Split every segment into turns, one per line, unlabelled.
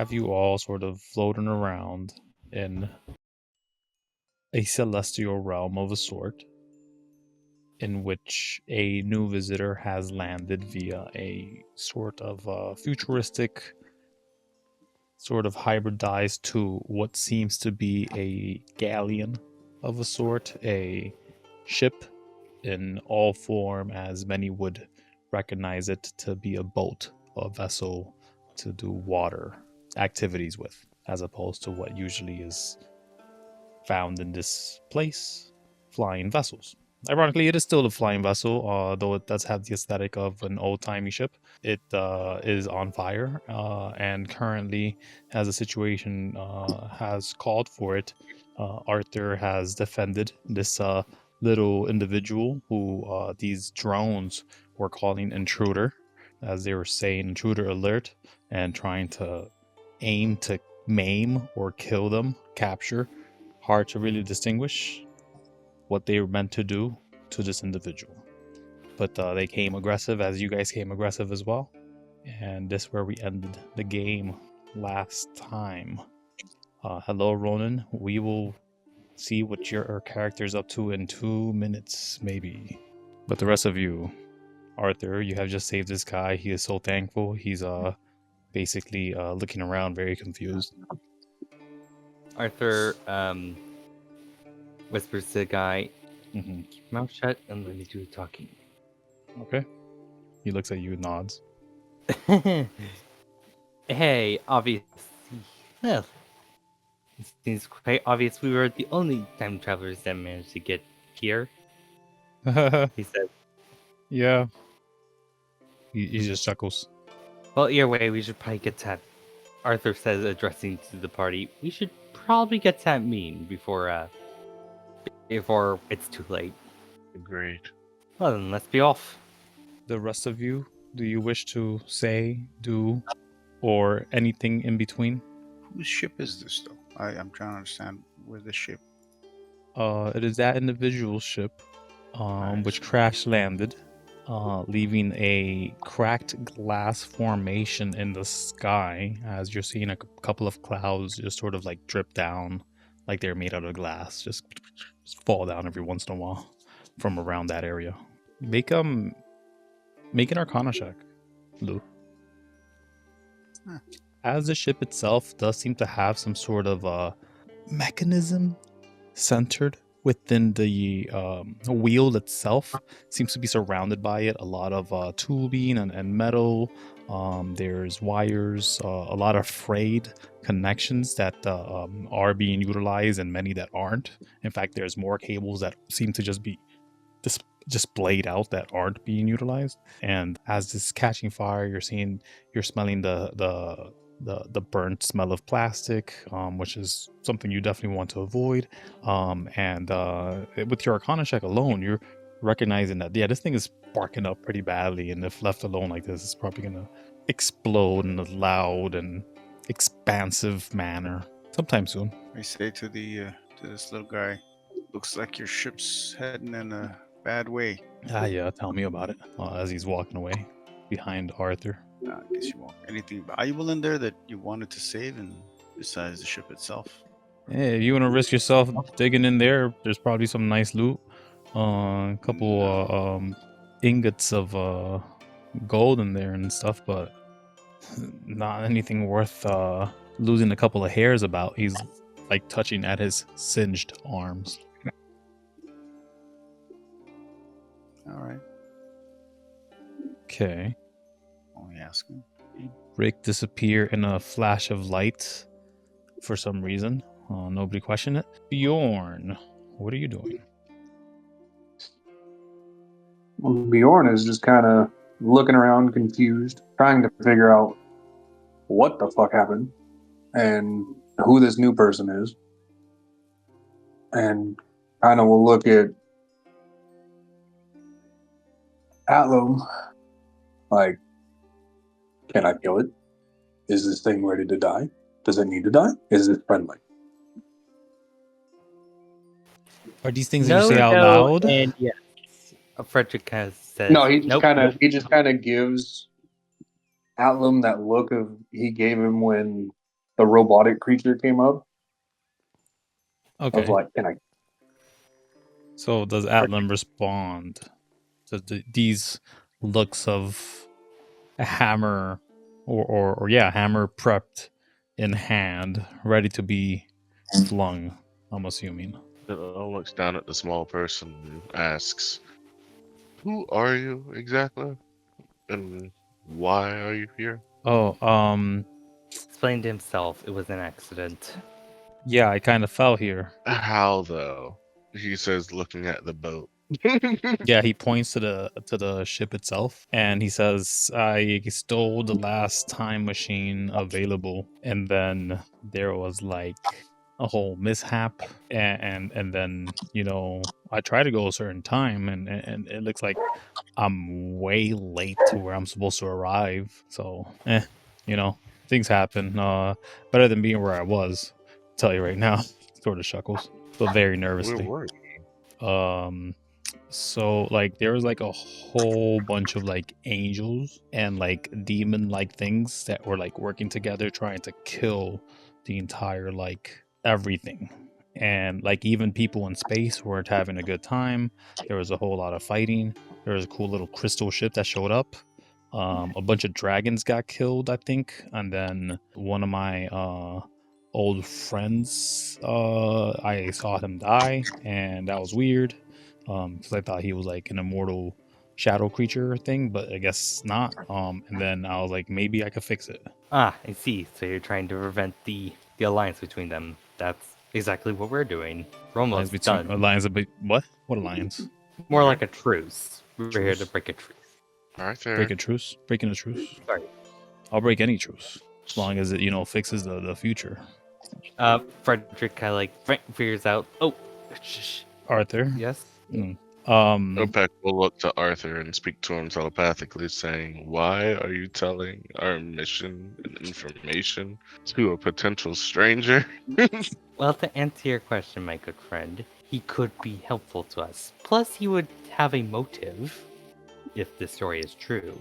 have you all sort of floating around in a celestial realm of a sort, in which a new visitor has landed via a sort of futuristic, sort of hybridized to what seems to be a galleon of a sort, a ship in all form, as many would recognize it to be a boat, a vessel to do water activities with, as opposed to what usually is found in this place, flying vessels. Ironically, it is still a flying vessel, though it does have the aesthetic of an old-timey ship. It is on fire, and currently, as the situation has called for it, Arthur has defended this little individual who these drones were calling intruder, as they were saying intruder alert, and trying to aim to maim or kill them, capture. Hard to really distinguish what they were meant to do to this individual. But they came aggressive, as you guys came aggressive as well. And this is where we ended the game last time. Hello, Ronin. We will see what your character's up to in 2 minutes, maybe. But the rest of you, Arthur, you have just saved this guy. He is so thankful. He's basically looking around very confused.
Arthur whispers to the guy,
Mm-hmm.
keep your mouth shut and let me do the talking.
Okay. He looks at you and nods.
Hey, obviously, well, it seems quite obvious we were the only time travelers that managed to get here, he said.
Yeah. He just chuckles.
Well, either way, we should probably get to that. Arthur says, addressing to the party, we should probably get to that meeting before it's too late.
Agreed.
Well, then let's be off.
The rest of you, do you wish to say, do, or anything in between?
Whose ship is this, though? I'm trying to understand where the ship.
It is that individual ship, which crash landed, leaving a cracked glass formation in the sky, as you're seeing a couple of clouds just sort of like drip down, like they're made out of glass, just fall down every once in a while from around that area. Make an Arcana check, Lou.
Huh.
As the ship itself does seem to have some sort of mechanism centered within the wheel itself, seems to be surrounded by it. A lot of tubing and metal. There's wires, a lot of frayed connections that are being utilized and many that aren't. In fact, there's more cables that seem to just be just splayed out that aren't being utilized. And as this is catching fire, you're smelling the burnt smell of plastic, which is something you definitely want to avoid. And with your Arcana check alone, you're recognizing that, yeah, this thing is sparking up pretty badly, and if left alone like this, it's probably gonna explode in a loud and expansive manner sometime soon.
I say to this little guy, looks like your ship's heading in a bad way.
Yeah, tell me about it. As he's walking away behind Arthur.
I guess you won't. Anything valuable in there that you wanted to save, and besides the ship itself?
Hey, if you want to risk yourself digging in there, there's probably some nice loot. A couple ingots of gold in there and stuff, but not anything worth losing a couple of hairs about. He's like touching at his singed arms.
All right.
Okay.
Only asking.
Rick disappear in a flash of light for some reason. Nobody questioned it. Bjorn, what are you doing?
Well, Bjorn is just kind of looking around confused, trying to figure out what the fuck happened and who this new person is. And kind of will look at Atlem like, can I kill it? Is this thing ready to die? Does it need to die? Is it friendly?
Are these things that you say out loud?
And yes. Frederick has said
No, he just kind of gives Atlem that look of he gave him when the robotic creature came up. I was
Okay.
like, can I?
So does Atlem respond to these looks of a hammer or yeah, hammer prepped in hand, ready to be flung, I'm assuming.
Bill looks down at the small person and asks, "Who are you exactly? And why are you here?"
Oh,
Explained to himself it was an accident.
yeah, I kind of fell here.
How though? He says, looking at the boat.
Yeah, he points to the ship itself, and he says, "I stole the last time machine available." And then there was like a whole mishap, and then I try to go a certain time, and it looks like I'm way late to where I'm supposed to arrive. So, things happen. Better than being where I was. Tell you right now, sort of chuckles, but very
Where
nervously.
were you?
So like there was like a whole bunch of like angels and like demon like things that were like working together trying to kill the entire like everything. And like even people in space weren't having a good time. There was a whole lot of fighting. There was a cool little crystal ship that showed up. A bunch of dragons got killed, I think, and then one of my old friends, I saw him die, and that was weird because I thought he was like an immortal shadow creature thing, but I guess not. And then I was like, maybe I could fix it.
Ah, I see. So you're trying to prevent the alliance between them. That's exactly what we're doing. We're
Alliance
almost
between
done.
alliance, what? What alliance?
More like a truce. We're here to
Truce?
break a truce.
Arthur.
Break a truce? Breaking a truce?
Sorry.
I'll break any truce as long as it fixes the future.
Frederick kind of like figures out. Oh, shh.
Arthur.
Yes.
OPEC will look to Arthur and speak to him telepathically, saying, "Why are you telling our mission and information to a potential stranger?"
Well, to answer your question, my good friend, he could be helpful to us. Plus, he would have a motive if the story is true.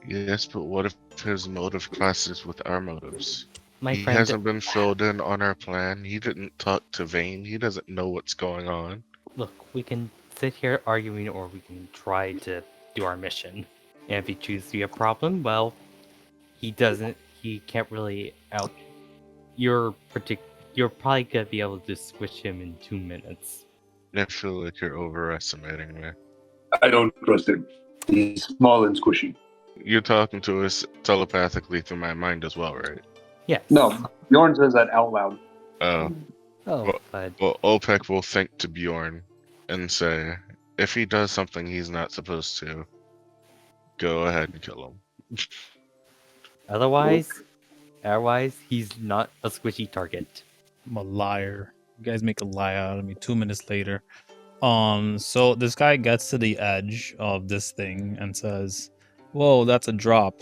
Yes, but what if his motive clashes with our motives?
My
He
friend,
hasn't been filled in on our plan. He didn't talk to Vane. He doesn't know what's going on.
look, we can sit here arguing or we can try to do our mission. And if he chooses to be a problem, well, he can't really out. You're probably gonna be able to squish him in 2 minutes.
I feel like you're overestimating me.
I don't trust him. He's small and squishy.
You're talking to us telepathically through my mind as well, right?
Yes.
No, Bjorn says that out loud.
Oh.
Oh,
Well-
but
Well, OPEC will think to Bjorn and say, if he does something he's not supposed to, go ahead and kill him.
otherwise, he's not a squishy target.
I'm a liar. You guys make a lie out of me 2 minutes later. So this guy gets to the edge of this thing and says, "Whoa, that's a drop."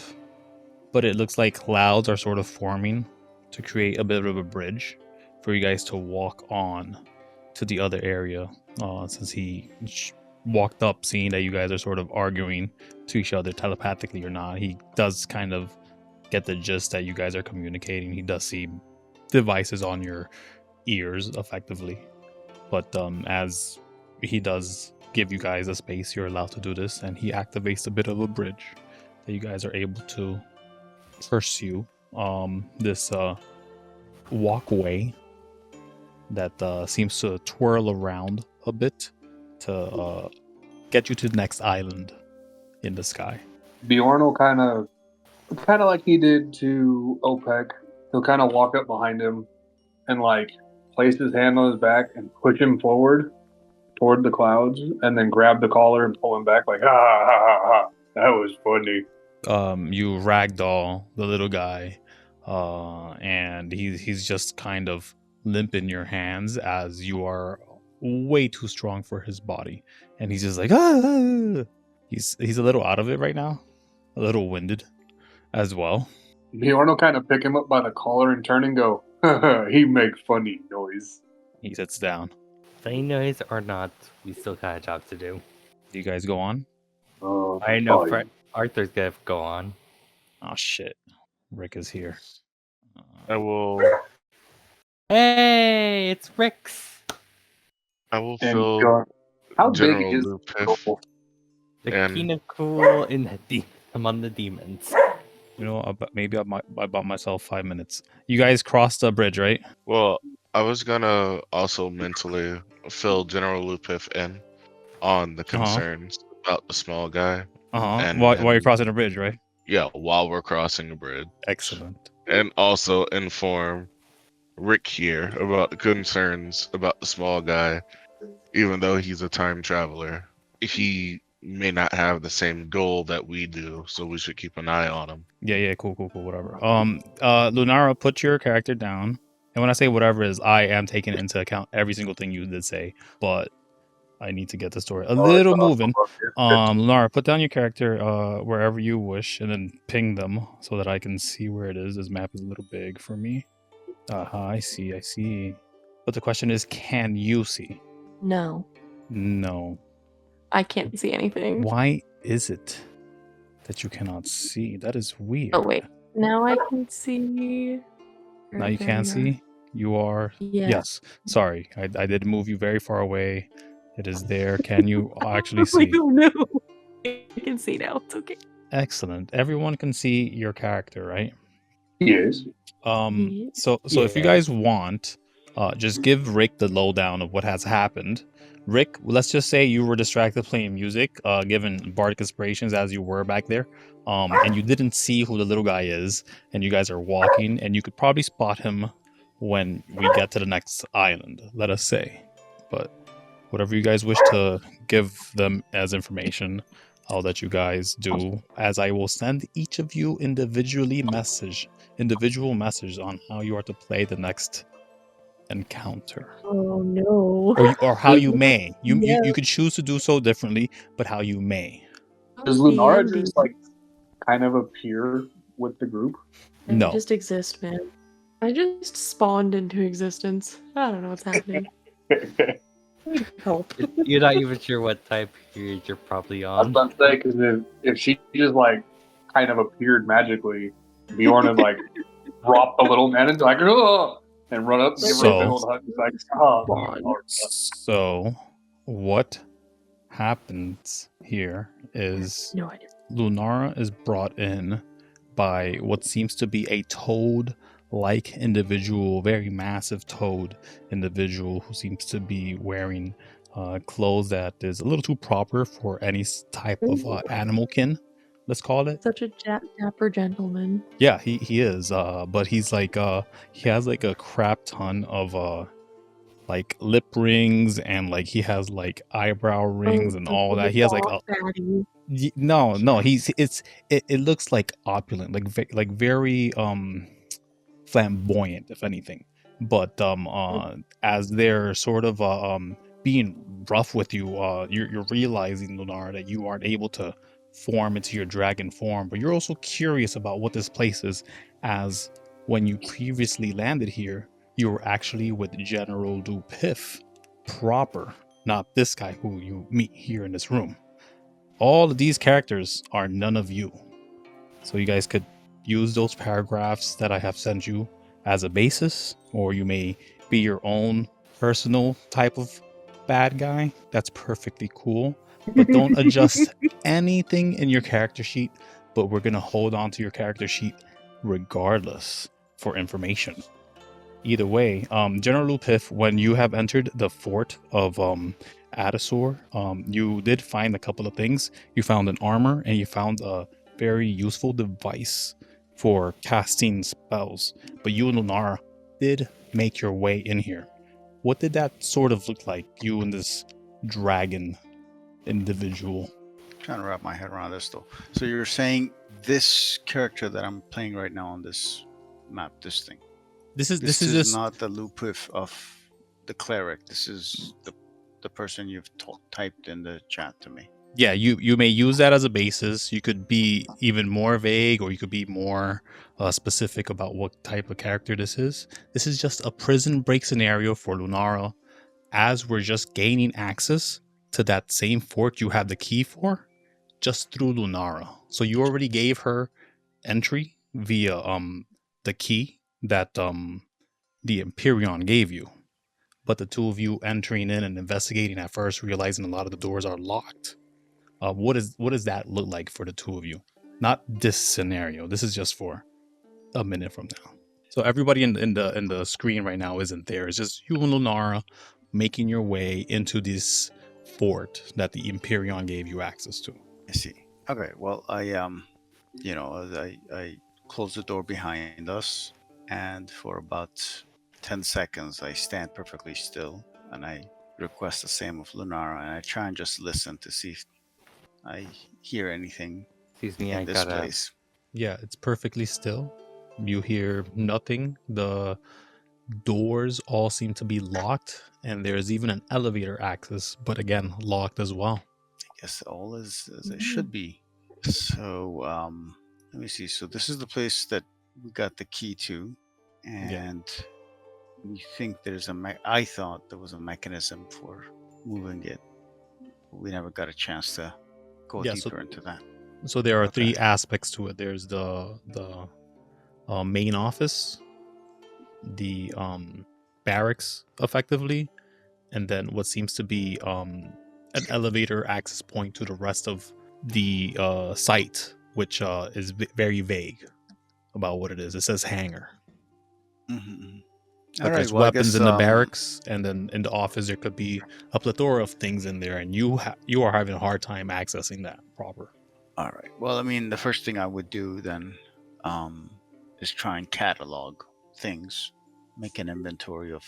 But it looks like clouds are sort of forming to create a bit of a bridge for you guys to walk on to the other area. Since he walked up, seeing that you guys are sort of arguing to each other telepathically or not, he does kind of get the gist that you guys are communicating. He does see devices on your ears, effectively. But as he does give you guys a space, you're allowed to do this, and he activates a bit of a bridge that you guys are able to pursue this walkway that seems to twirl around a bit to get you to the next island in the sky.
Bjorn will kind of like he did to OPEC. He'll kind of walk up behind him and like place his hand on his back and push him forward toward the clouds, and then grab the collar and pull him back like, ha ha ha ha. That was funny.
You ragdoll the little guy, and he's just kind of limp in your hands as you are way too strong for his body, and he's just like, ah. He's a little out of it right now, a little winded as well.
Bjorn will kind of pick him up by the collar and turn and go, he make funny noise.
He sits down.
Funny noise or not, we still got a job to do.
Do you guys go on?
I know
fine.
Arthur's gonna go on.
Oh shit, Rick is here.
I will.
Hey, it's Rick's.
I will
And
fill
Bjorn, how
General
big is
Lou
the
Piff.
goal?
The
And-
king of cool in among the demons.
You know, maybe I bought myself 5 minutes. You guys crossed the bridge, right?
Well, I was gonna also mentally fill General Lou Piff in on the concerns about the small guy. And
While you're
then-
crossing the bridge, right?
Yeah, while we're crossing the bridge.
Excellent.
And also inform Rick here about the concerns about the small guy, even though he's a time traveler. He may not have the same goal that we do, so we should keep an eye on him.
Yeah, cool, whatever. Lunara, put your character down. And when I say whatever is, I am taking into account every single thing you did say, but I need to get the story a little moving. Lunara, put down your character wherever you wish, and then ping them so that I can see where it is. This map is a little big for me. I see. But the question is, can you see?
No,
No.
I can't see anything.
Why is it that you cannot see? That is weird.
Oh wait, now I can see.
Now you can see? You are...
Yeah.
Yes. Sorry. I did move you very far away. It is there. Can you actually
I
see?
don't know. I can see now. It's okay.
Excellent. Everyone can see your character, right?
Yes.
So if you
Yeah.
guys want, just give Rick the lowdown of what has happened. Rick, let's just say you were distracted playing music, given bardic inspirations as you were back there, and you didn't see who the little guy is, and you guys are walking, and you could probably spot him when we get to the next island, let us say. But whatever you guys wish to give them as information, I'll let you guys do, as I will send each of you individual message on how you are to play the next encounter,
Oh no.
or how you may. You
Yeah.
could choose to do so differently, but how you may.
Does Lunara just like kind of appear with the group?
No.
I just exist, man. I just spawned into existence. I don't know what's happening. Help.
You're not even sure what time period you're probably
I was
on.
about to say, because if she just like kind of appeared magically, Bjorn would like drop the little man and be like, oh, and run up and give her a big old hug. It's like, oh.
So what happens here is
No idea.
Lunara is brought in by what seems to be a toad-like individual, very massive toad individual who seems to be wearing clothes that is a little too proper for any type of animalkin, let's call it.
Such a dapper gentleman.
Yeah, he is. But he's like he has like a crap ton of like lip rings, and like he has like eyebrow rings and all that. He has like
fatty.
no, it looks like opulent, like very flamboyant, if anything. But as they're sort of being rough with you, you're realizing, Lunara, that you aren't able to form into your dragon form, but you're also curious about what this place is, as when you previously landed here, you were actually with General Lou Piff proper, not this guy who you meet here in this room. All of these characters are none of you. So you guys could use those paragraphs that I have sent you as a basis, or you may be your own personal type of bad guy. That's perfectly cool. But don't adjust anything in your character sheet, but we're going to hold on to your character sheet regardless for information. Either way, General Lou Piff, when you have entered the fort of Adasor, you did find a couple of things. You found an armor, and you found a very useful device for casting spells. But you and Lunara did make your way in here. What did that sort of look like, you and this dragon individual?
I'm trying to wrap my head around this though. So you're saying this character that I'm playing right now on this map, this thing.
This is just
not the Lou Piff of the cleric. This is the person you've typed in the chat to me.
Yeah, you may use that as a basis. You could be even more vague, or you could be more specific about what type of character this is. This is just a prison break scenario for Lunara, as we're just gaining access to that same fort you have the key for, just through Lunara. So you already gave her entry via the key that the Empyrean gave you. But the two of you entering in and investigating at first, realizing a lot of the doors are locked. What does that look like for the two of you? Not this scenario. This is just for a minute from now. So everybody in the screen right now isn't there. It's just you and Lunara making your way into this fort that the Empyrean gave you access to.
I see. Okay. Well, I close the door behind us, and for about 10 seconds, I stand perfectly still, and I request the same of Lunara, and I try and just listen to see if I hear anything
Excuse me,
in
I
this
gotta.
place.
Yeah, it's perfectly still. You hear nothing. The doors all seem to be locked, and there's even an elevator access, but again, locked as well.
I guess all is as it should be. So, let me see. So this is the place that we got the key to, and we think there's I thought there was a mechanism for moving it. We never got a chance to go
Yeah, so-
deeper into that.
So there are
Okay.
three aspects to it. There's the main office, the barracks, effectively, and then what seems to be an elevator access point to the rest of the site, which is very vague about what it is. It says hangar.
Mm-hmm.
But there's weapons in the barracks, and then in the office there could be a plethora of things in there, and you are having a hard time accessing that proper.
All right. Well, I mean, the first thing I would do then is try and catalog things, make an inventory of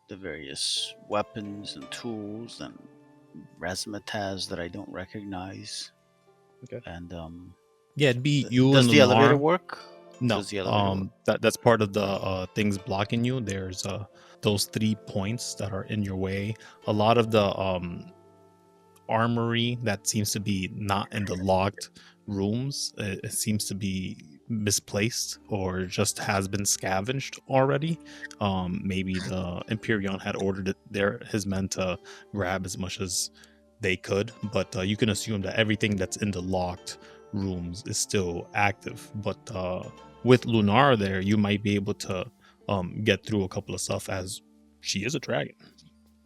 the various weapons and tools and razzmatazz that I don't recognize.
Okay.
And
Yeah, it'd be you
does
and
the elevator
Lunara.
work?
No,
Does the elevator work?
that's part of the things blocking you. There's those 3 points that are in your way. A lot of the armory that seems to be not in the locked rooms, it seems to be misplaced or just has been scavenged already. Maybe the Empyrean had ordered his men to grab as much as they could, but you can assume that everything that's in the locked rooms is still active. But with Lunara there, you might be able to get through a couple of stuff, as she is a dragon.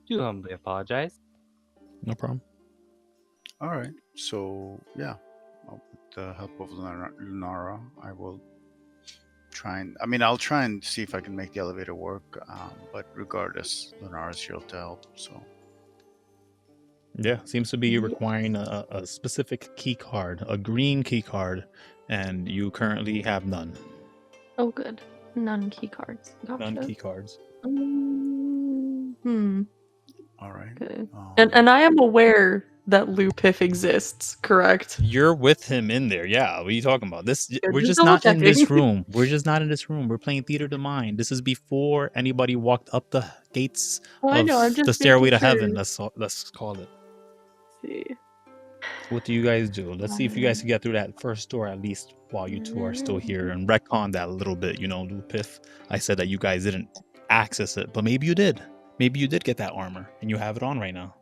Do humbly apologize.
No problem.
All right. So, yeah, with the help of Lunara, I will try and... I'll try and see if I can make the elevator work, but regardless, Lunara's here to help, so...
Yeah, seems to be requiring a specific key card, a green key card, and you currently have none.
Oh, good. None key cards. Gotcha.
None key cards.
All right.
Okay. And I am aware that Piff exists, correct?
You're with him in there. Yeah, what are you talking about? We're
just
just not in this
double-checking.
room. We're just not in this room. We're playing Theater of the Mind. This is before anybody walked up the gates
Oh, I
of
know. I'm just
the stairway to
making
heaven.
sure.
Let's call it.
Let's see.
What do you guys do? Let's see if you guys can get through that first door at least while you two are still here, and retcon that a little bit. Piff. I said that you guys didn't access it, but maybe you did. Maybe you did get that armor and you have it on right now.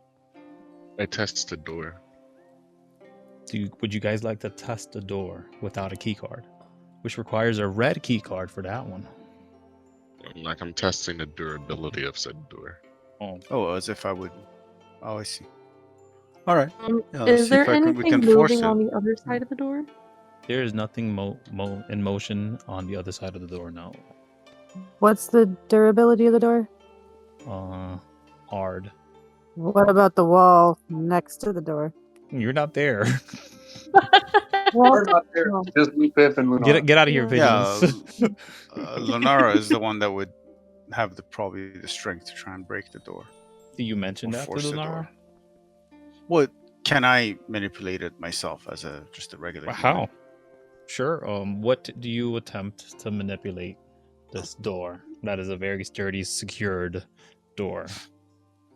I test the door.
Would you guys like to test the door without a key card, which requires a red key card for that one?
Like I'm testing the durability of said door.
Oh, as if I would... Oh, I see. All right. Yeah, let's
Is
see
there
if we
anything
can force
moving
it.
on the other side of the door?
There is nothing in motion on the other side of the door. No.
What's the durability of the door?
Hard.
What about the wall next to the door?
You're not there.
We're not there. Just Piff and Lunara.
Get out of here,
Yeah,
Pigeons.
Lunara is the one that would have probably the strength to try and break the door.
Do you mention
Or
that to
force the
Lunara?
door. What can I manipulate it myself as just a regular?
How?
human?
Sure. What do you attempt to manipulate this door? That is a very sturdy, secured door.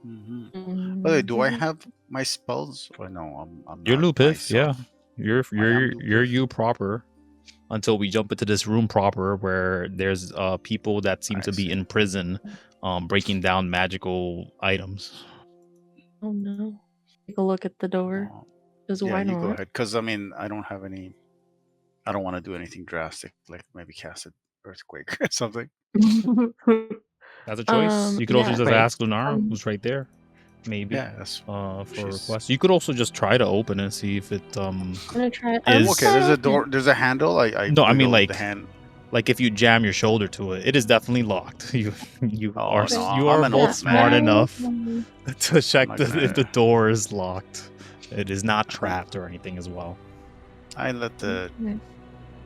By the way, do I have my spells? Or no, I'm
You're
not
Piff, yeah.
myself.
You're
Piff.
you proper. Until we jump into this room proper, where there's people that seem
I
to be
see.
in prison, breaking down magical items.
Oh no. Take a look at the door. Because
Yeah,
why
you
not?
go ahead. Because I don't have any. I don't want to do anything drastic, like maybe cast a earthquake or something.
That's a choice. You could also
yeah,
just
right.
ask Lunara, who's right there. Maybe.
Yeah, that's
For a
she's-
request. You could also just try to open and see if it
I'm gonna try.
Is-
okay. There's a door. There's a handle. I
No, I mean,
wiggle
like-
the hand.
like if you jam your shoulder to it, it is definitely locked. You
Oh,
are
no,
you
I'm
are
an
both
old
smart
man.
enough to check
I'm not gonna-
if the door is locked. It is not trapped or anything as well.
I let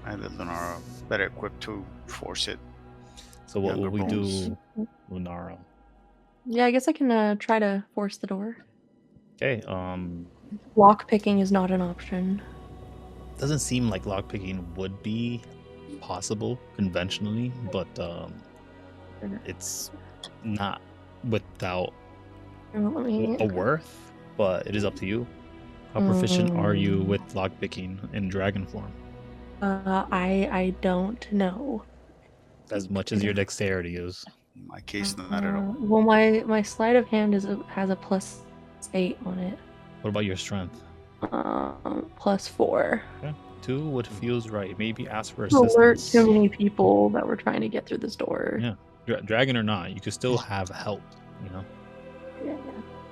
Lunara better equipped to force it.
So what will
Younger
we
bones.
do, Lunara?
Yeah, I guess I can try to force the door.
Okay.
Lock picking is not an option.
Doesn't seem like lockpicking would be possible conventionally, but it's not without
Let me.
a worth. But it is up to you. How proficient are you with lockpicking in dragon form?
I don't know.
As much as your dexterity is.
In my case, not at all.
Well, my sleight of hand has a +8 on it.
What about your strength?
+4.
Okay. 2, what feels right. Maybe ask for
To alert
assistance.
too many people that were trying to get through this door.
Yeah. Dragon or not, you could still have help, you know?
Yeah.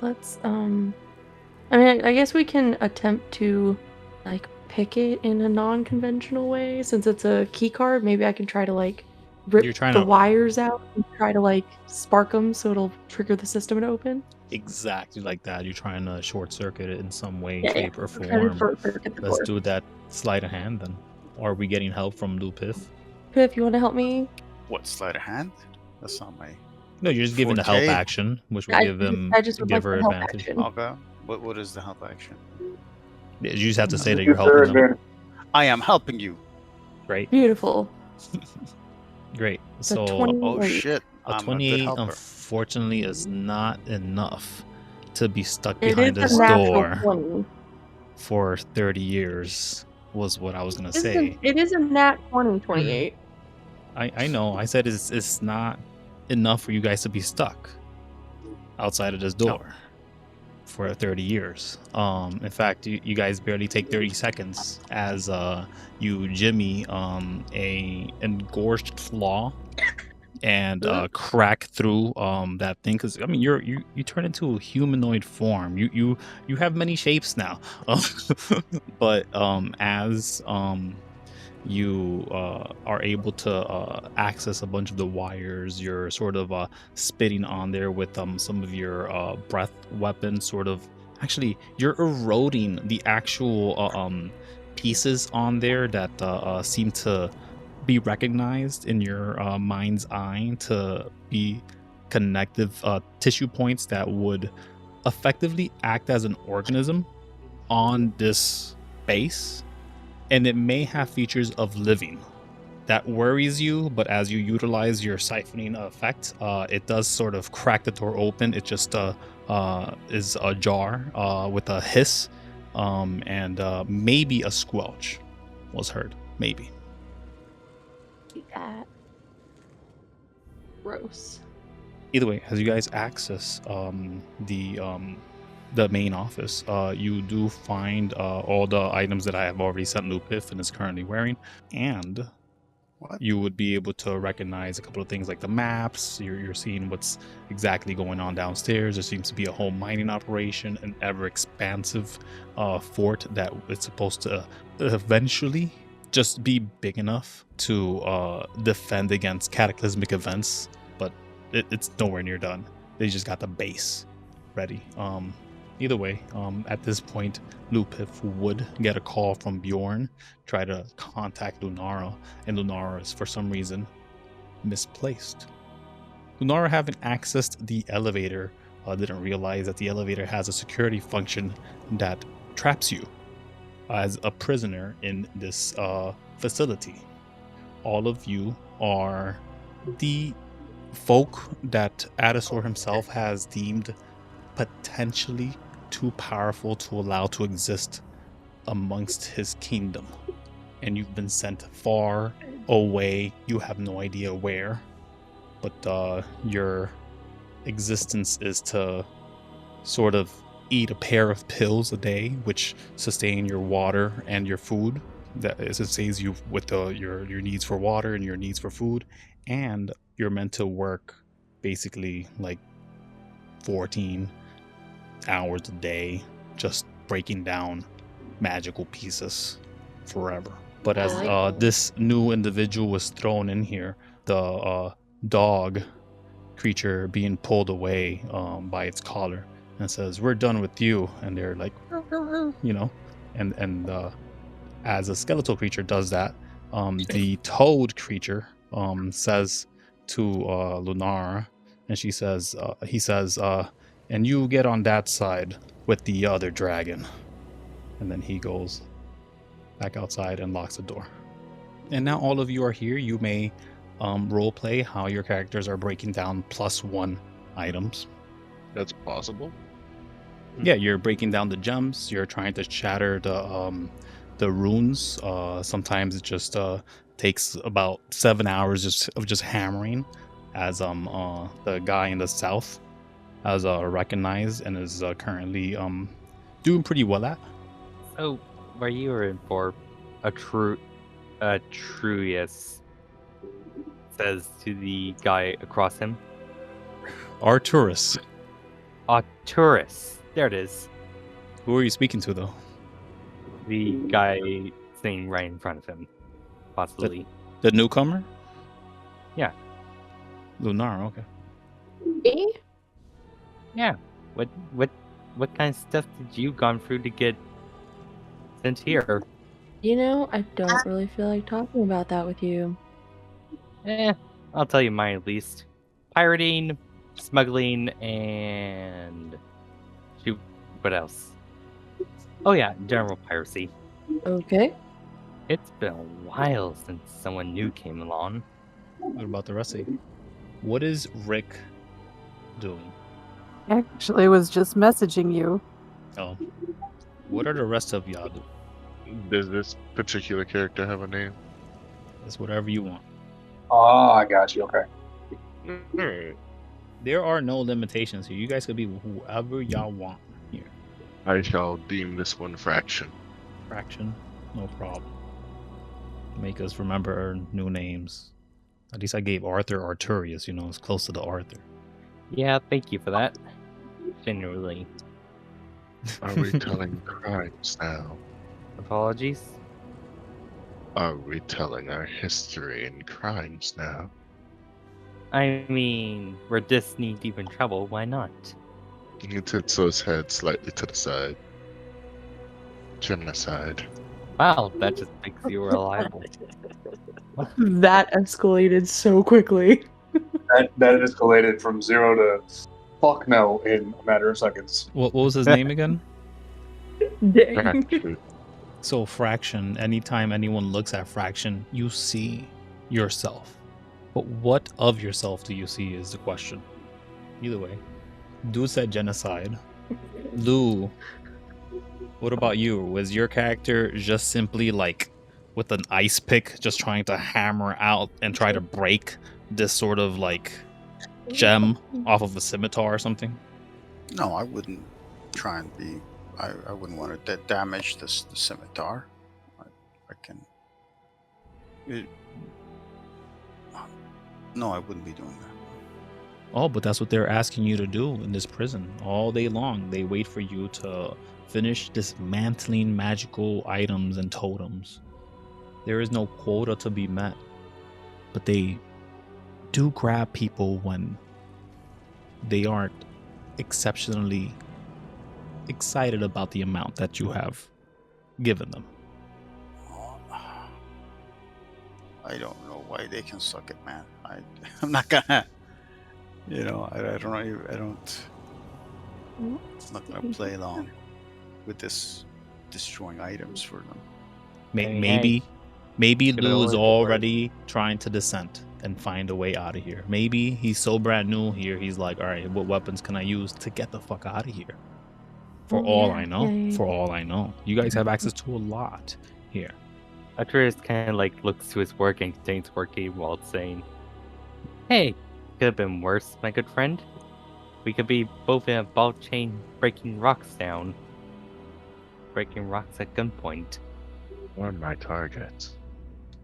Let's I mean, I guess we can attempt to like pick it in a non-conventional way since it's a key card. Maybe I can try to like rip
You're trying
the
to-
wires out and try to like spark them so it'll trigger the system to open.
Exactly like that. You're trying to short circuit it in some way,
Yeah,
shape, or
Try to
form.
short circuit the
Let's
door.
do that sleight of hand then. Or are we getting help from Piff?
Piff, you want to help me?
What, sleight of hand? That's not my.
No, you're just giving the help
Forte.
action, which will
I
give him
I just would
give
like
her
the help
advantage.
action.
Okay. What is the help action?
You just have to say that
Give
you're
her
helping them.
advantage.
I am helping you.
Great,
Beautiful.
great.
So
So
20
Oh
Wait.
shit!
a
I'm a good
28,
helper.
unfortunately, is not enough to be stuck
It
behind
is
this
a natural
door
20.
for 30 years. Was what I was gonna say.
It is a nat 20, 28.
I know. I said it's not enough for you guys to be stuck outside of this door for 30 years. In fact, you guys barely take 30 seconds as you jimmy a engorged claw and crack through that thing, because I mean you turn into a humanoid form. You have many shapes now. But as you are able to access a bunch of the wires, you're sort of spitting on there with some of your breath weapon, sort of. Actually, you're eroding the actual pieces on there that seem to be recognized in your mind's eye to be connective tissue points that would effectively act as an organism on this base, and it may have features of living. That worries you, but as you utilize your siphoning effect, it does sort of crack the door open. It just is ajar with a hiss, and maybe a squelch was heard. Maybe.
That. Gross.
Either way, as you guys access the main office, you do find all the items that I have already sent Piff and is currently wearing, and
What?
you would be able to recognize a couple of things like the maps. You're seeing what's exactly going on downstairs. There seems to be a whole mining operation, an ever-expansive fort that it's supposed to eventually just be big enough to defend against cataclysmic events, but it's nowhere near done. They just got the base ready. Either way, at this point, Piff would get a call from Bjorn, try to contact Lunara, and Lunara is for some reason misplaced. Lunara, having accessed the elevator, didn't realize that the elevator has a security function that traps you as a prisoner in this facility. All of you are the folk that Adasor himself has deemed potentially too powerful to allow to exist amongst his kingdom. And you've been sent far away. You have no idea where. But your existence is to sort of eat a pair of pills a day, which sustain your water and your food. that it saves you with your needs for water and your needs for food, and you're meant to work basically like 14 hours a day, just breaking down magical pieces forever. But as this new individual was thrown in here, the dog creature being pulled away by its collar and says, "We're done with you," and they're like, and as a skeletal creature does that, the toad creature says to Lunara, and he says, and you get on that side with the other dragon. And then he goes back outside and locks the door. And now all of you are here. You may role play how your characters are breaking down +1 items.
That's possible.
Yeah, you're breaking down the gems. You're trying to shatter the runes. Sometimes it just takes about 7 hours of just hammering, as the guy in the south has recognized and is currently doing pretty well at.
So, where you were in for Atreus says to the guy across him,
Arturus.
Arturus. There it is.
Who are you speaking to, though?
The guy sitting right in front of him, possibly.
The newcomer?
Yeah.
Lunara, okay.
Me?
Yeah. What kind of stuff did you gone through to get sent here?
You know, I don't really feel like talking about that with you.
I'll tell you mine at least. Pirating, smuggling, and shoot, what else? Oh yeah, general piracy.
Okay.
It's been a while since someone new came along.
What about the rest of you? What is Rick doing?
Actually, was just messaging you.
Oh. What are the rest of y'all doing?
Does this particular character have a name?
It's whatever you want.
Oh, I got you. Okay.
Alright.
There are no limitations here. You guys could be whoever y'all want here.
I shall deem this one Fraction.
Fraction, no problem. Make us remember our new names. At least I gave Arthur Arturius, it's close to the Arthur.
Yeah, thank you for that. Genuinely.
Are we telling crimes now?
Apologies.
Are we telling our history and crimes now?
I mean, we're this knee deep in trouble, why not?
He tilts his head slightly to the side. Genocide.
Wow, that just makes you reliable.
That escalated so quickly.
That escalated from 0 to fuck no in a matter of seconds.
What was his name again?
Dang.
Fraction.
So Fraction, anytime anyone looks at Fraction, you see yourself. But what of yourself do you see is the question. Either way. Dude said genocide. Lou, what about you? Was your character just simply like with an ice pick just trying to hammer out and try to break this sort of like gem off of a scimitar or something?
No, I wouldn't try and be. I wouldn't want to damage the scimitar. I can. No, I wouldn't be doing that.
Oh, but that's what they're asking you to do in this prison all day long. They wait for you to finish dismantling magical items and totems. There is no quota to be met, but they do grab people when they aren't exceptionally excited about the amount that you have given them.
I don't know why they can suck it, man. I'm not gonna. I don't. I'm not gonna play along with this destroying items for them.
Maybe
Good
Lou
old
is
word.
already trying to dissent and find a way out of here. Maybe he's so brand new here, he's like, all right, what weapons can I use to get the fuck out of here? For
Oh,
all
yeah,
I know.
yeah.
For all I know. You guys have access to a lot here.
Atreus kind of like looks to his work and continues working while saying, "Hey, could have been worse, my good friend. We could be both in a ball chain breaking rocks down. Breaking rocks at gunpoint."
One of my targets.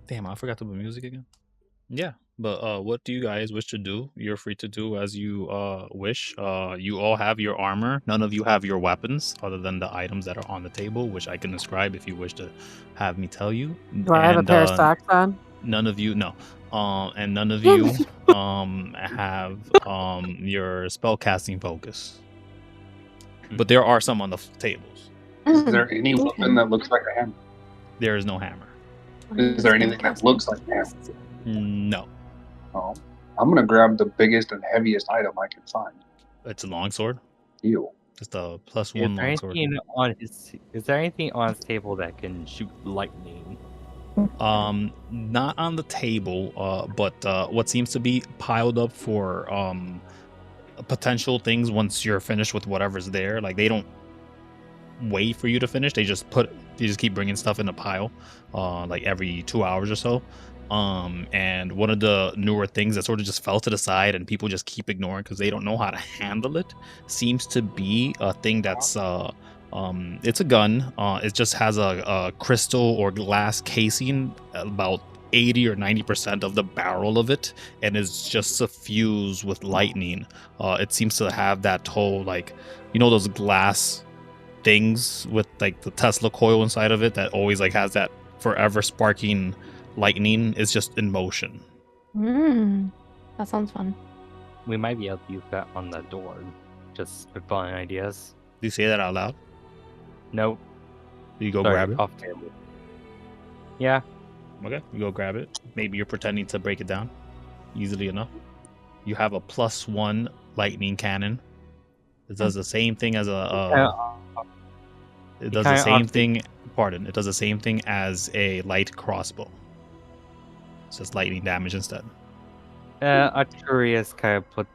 Damn, I forgot to put music again. Yeah, but what do you guys wish to do? You're free to do as you wish. You all have your armor. None of you have your weapons, other than the items that are on the table, which I can describe if you wish to have me tell you.
Do I have a pair of socks on?
None of you, no. And none of you have your spellcasting focus. But there are some on the tables.
Is there any weapon that looks like a hammer?
There is no hammer.
Is there anything that looks like a hammer?
No.
Oh, I'm gonna grab the biggest and heaviest item I can find.
It's a longsword.
Ew.
Just a plus
Is
one
there
longsword.
is there anything on his table that can shoot lightning?
Not on the table, but what seems to be piled up for potential things once you're finished with whatever's there. Like, they don't wait for you to finish. They just keep bringing stuff in a pile, like every 2 hours or so. And one of the newer things that sort of just fell to the side and people just keep ignoring because they don't know how to handle it seems to be a thing that's it's a gun. It just has a crystal or glass casing, about 80 or 90% of the barrel of it, and is just suffused with lightning. It seems to have that whole, like, you know, those glass things with like the Tesla coil inside of it that always like has that forever sparking lightning. Is just in motion.
That sounds fun.
We might be able to use that on the door. Just spitballing ideas.
Do you say that out loud?
Nope.
Do you go
Sorry,
grab it?
off table. Yeah.
Okay, you go grab it. Maybe you're pretending to break it down easily enough. You have a +1 lightning cannon. It does the same thing as it does the same thing. Pardon. It does the same thing as a light crossbow. It's just lightning damage instead.
Arturius kind of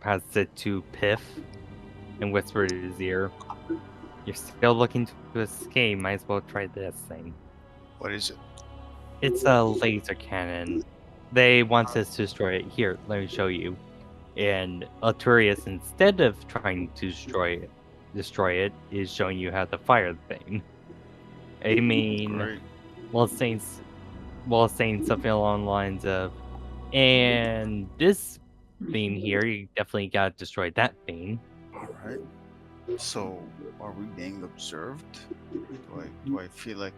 passes it to Piff and whispers in his ear. You're still looking to escape. Might as well try this thing.
What is it?
It's a laser cannon. They want us to destroy it. Here, let me show you. And Arturius, instead of trying to destroy it, is showing you how to fire the thing. I mean,
Great.
while saying something along the lines of, and this thing here, you definitely gotta destroy that thing.
All right. So, are we being observed? Do I feel like?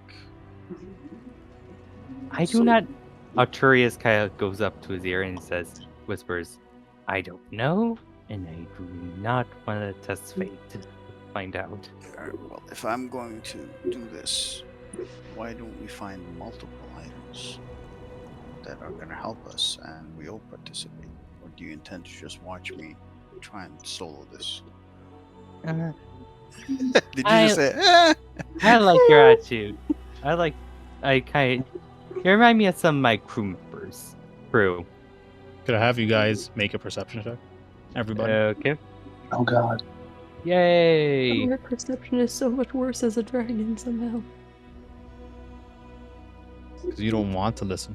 I do not. Arturius kind of goes up to his ear and whispers, I don't know, and I do not want to test fate to find out.
All right, well, if I'm going to do this, why don't we find multiple items that are going to help us and we all participate? Or do you intend to just watch me try and solo this? Did you just say, eh?
I like your attitude. You remind me of some of my crew members.
Could I have you guys make a perception check? Everybody.
Okay.
Oh god.
Yay!
Your perception is so much worse as a dragon somehow.
Because you don't want to listen.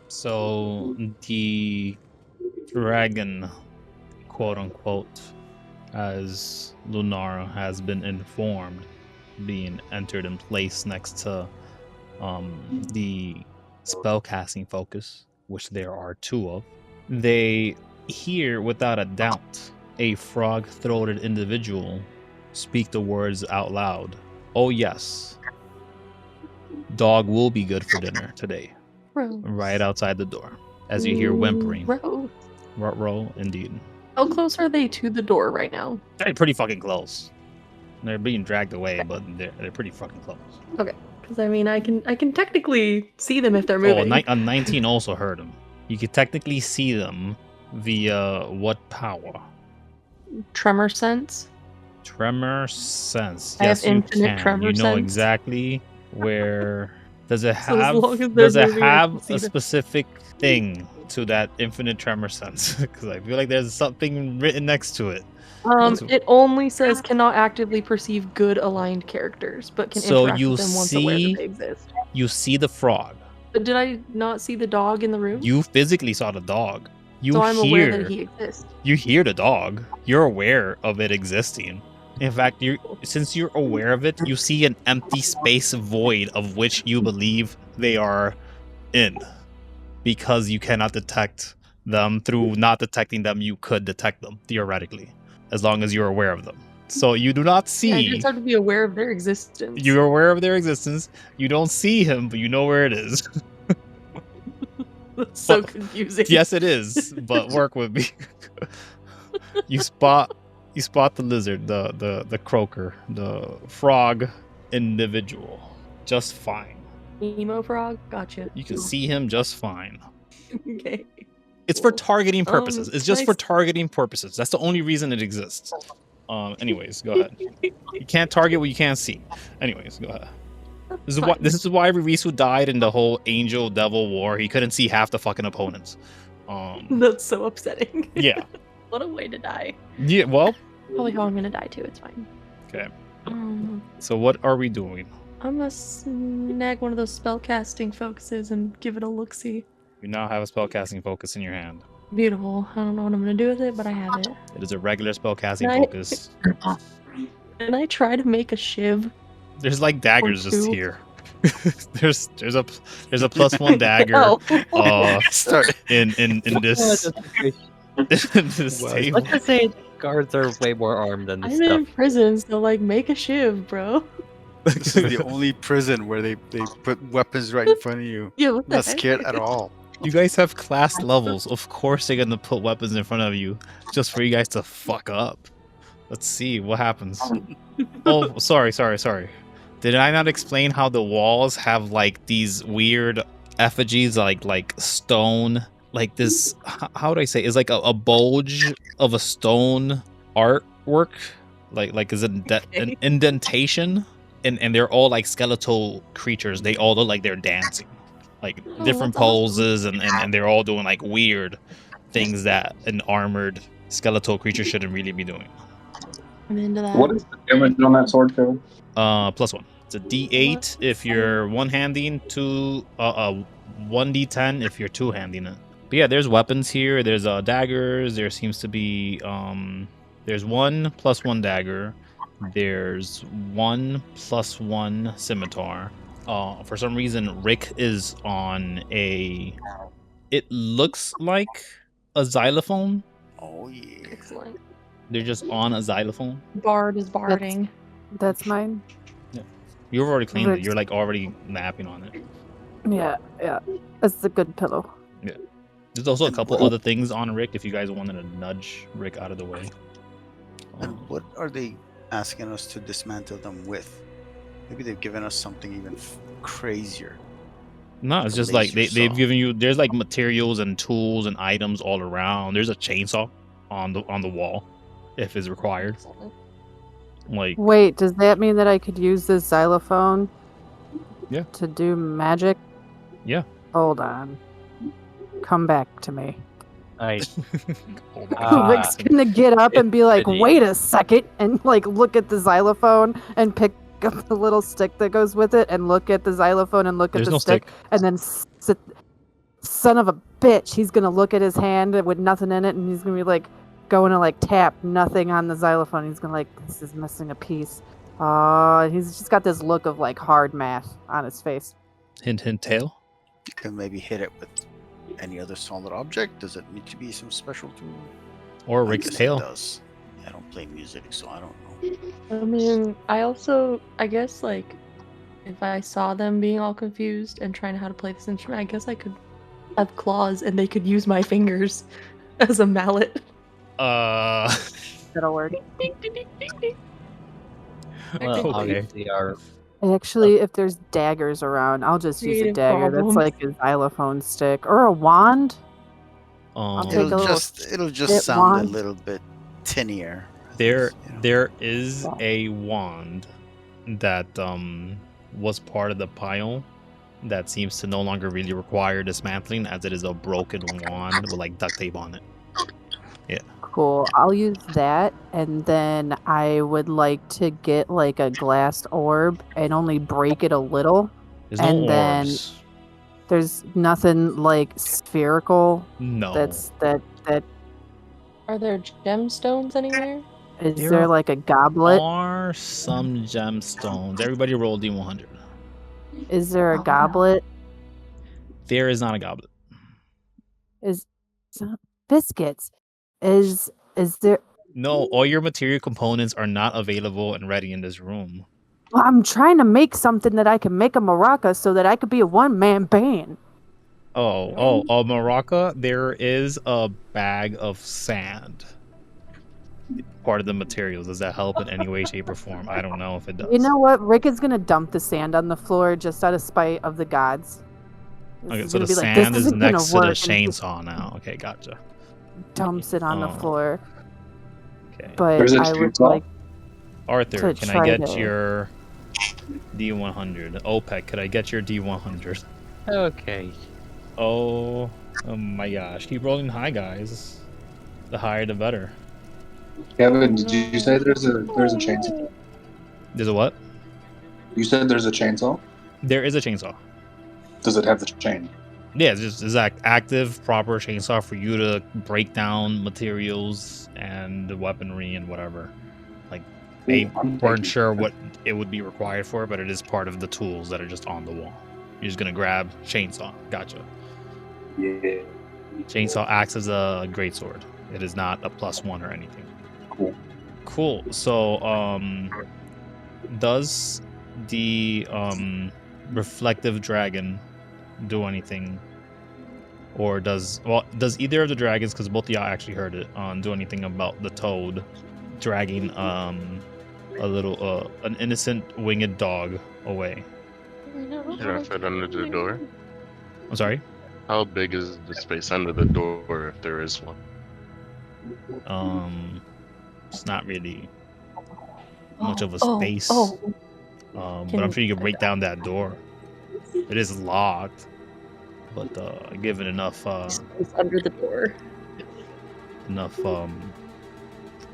So the dragon, quote unquote, as Lunara has been informed, being entered in place next to the spellcasting focus, which there are 2 of. They hear without a doubt a frog-throated individual speak the words out loud. Oh yes, dog will be good for dinner today.
Rose.
Right outside the door, as you hear whimpering.
Rose.
Roll, indeed.
How close are they to the door right now?
They're pretty fucking close. They're being dragged away, but they're pretty fucking close.
Okay, because I mean, I can technically see them if they're moving.
Oh, a 19 also heard them. You can technically see them via what power?
Tremor sense.
Tremor sense.
I have
Yes, you
infinite
can.
tremor
You know
sense.
exactly where. Does it
So as
have?
long as they're
Does it
moving, I
have
can see
a
them.
specific thing to that infinite tremor sense? Because I feel like there's something written next to it.
It only says cannot actively perceive good aligned characters, but can
So
interact
you
with them once aware
see-
that they exist.
You see the frog.
But did I not see the dog in the room?
You physically saw the dog. You
so I'm aware
hear.
that he exists.
You hear the dog. You're aware of it existing. In fact, since you're aware of it, you see an empty space void of which you believe they are in. Because you cannot detect them. Through not detecting them, you could detect them, theoretically. As long as you're aware of them. So you do not see...
Yeah, you just have to be aware of their existence.
You're aware of their existence. You don't see him, but you know where it is.
That's so confusing.
Yes, it is. But work with me. You spot the lizard, the croaker, the frog individual, just fine.
Emo frog, gotcha.
You can see him just fine.
Okay.
It's for targeting purposes. It's just
nice.
for targeting purposes. That's the only reason it exists. Anyways, go ahead. You can't target what you can't see. Anyways, go ahead. This is why Ririsu died in the whole Angel Devil War. He couldn't see half the fucking opponents.
That's so upsetting.
Yeah.
What a way to die.
Yeah. Well.
Probably how I'm gonna die too. It's fine.
Okay. So what are we doing?
I'm gonna snag one of those spellcasting focuses and give it a look-see.
You now have a spellcasting focus in your hand.
Beautiful. I don't know what I'm gonna do with it, but I have it.
It is a regular spellcasting focus.
Can I try to make a shiv?
There's like daggers
Or
just
two.
here. there's a +1 dagger.
Oh.
Start.
In this this
Let's
table.
just say guards are way more armed than this
I'm in
stuff.
prison, so like make a shiv, bro.
This is the only prison where they put weapons right in front of you.
Yeah, what the
Not
heck?
scared at all.
You guys have class levels. Of course they're gonna put weapons in front of you just for you guys to fuck up. Let's see what happens. Oh, sorry. Did I not explain how the walls have like these weird effigies, like stone, like this? How do I say? It's like a bulge of a stone artwork, like is an indentation, and they're all like skeletal creatures. They all look like they're dancing, like different
that's awesome.
poses, and they're all doing like weird things that an armored skeletal creature shouldn't really be doing.
I'm into that.
What is the damage on that sword, Kevin?
+1. It's a D8 if you're one-handing, 1D10 if you're two-handing it. But yeah, there's weapons here. There's daggers. There seems to be there's 1 +1 dagger. There's 1 +1 scimitar. For some reason, Rick is on it looks like a xylophone.
Oh yeah.
Excellent.
They're just on a xylophone.
Bard is barding.
That's mine.
You've already cleaned it.
Rick's-
You're like already napping on it.
Yeah. That's a good pillow.
There's also a couple other things on Rick if you guys wanted to nudge Rick out of the way.
And what are they asking us to dismantle them with? Maybe they've given us something even crazier.
No, it's
a
just like
laser
they've
saw.
given you. There's like materials and tools and items all around. There's a chainsaw on the wall if it's required.
Excellent.
Like
Wait, does that mean that I could use this xylophone?
Yeah.
To do magic?
Yeah.
Hold on. Come back to me.
Nice.
Rick's gonna get up and be like,
Infinity.
wait a second, and like look at the xylophone and pick up the little stick that goes with it and look at the xylophone and look
there's
at the
no
stick, and then sit. Son of a bitch, he's gonna look at his hand with nothing in it and he's gonna be like going to like tap nothing on the xylophone. He's gonna like, this is missing a piece. He's just got this look of like hard math on his face.
Hint, tail.
You can maybe hit it with any other solid object. Does it need to be some special tool?
Or
I
Rick's
guess it
tail.
does. I don't play music, so I don't know.
I mean, I guess like if I saw them being all confused and trying to how to play this instrument, I guess I could have claws and they could use my fingers as a mallet.
That'll work.
Ding, ding, ding, ding, ding.
Well,
Okay.
obviously our
Actually, if there's daggers around, I'll just use a
Creative
dagger.
problems.
That's like a xylophone stick or a wand. take a
It'll
little
it'll just
bit
sound
wand.
a little bit tinnier.
There
You know.
there is a wand that was part of the pile that seems to no longer really require dismantling, as it is a broken wand with like duct tape on it.
Cool. I'll use that, and then I would like to get like a glass orb and only break it a little.
There's no
And then-
orbs.
There's nothing like spherical
No.
that
Are there gemstones anywhere?
Is
There
there like a goblet?
are some gemstones. Everybody roll D100.
Is there a goblet?
There is not a goblet.
Is biscuits? Is there?
No, all your material components are not available and ready in this room.
Well, I'm trying to make something that I can make a maraca so that I could be a one-man band.
Oh, Maraca, there is a bag of sand. Part of the materials. Does that help in any way, shape, or form? I don't know if it does.
You know what? Rick is gonna dump the sand on the floor just out of spite of the gods. This
Okay,
is
so
gonna
the
be like, "This
sand is
isn't gonna
next to the
work," and he just
chainsaw now. Okay, gotcha.
dumps it on the
Oh.
floor.
Okay.
But
There's a
I would
chainsaw?
like
Arthur,
to
can I
try
get
to-
your D100? OPEC, could I get your D100?
Okay.
Oh my gosh. Keep rolling high, guys. The higher, the better.
Kevin, did you say there's a chainsaw?
There's a what?
You said there's a chainsaw?
There is a chainsaw.
Does it have the chain?
Yeah, it's active, proper chainsaw for you to break down materials and weaponry and whatever. Like, they
I'm
weren't
taking-
sure what it would be required for, but it is part of the tools that are just on the wall. You're just gonna grab chainsaw. Gotcha.
Yeah.
Chainsaw acts as a greatsword. It is not a +1 or anything.
Cool.
Cool. So, does the reflective dragon do anything, or does either of the dragons, because both of y'all actually heard it, do anything about the toad dragging a little an innocent winged dog away?
Can I fit under the door?
I'm sorry.
How big is the space under the door if there is one?
It's not really much of a
Oh,
space.
oh.
But I'm sure you can break down that door. It is locked, but given enough
It's under the door.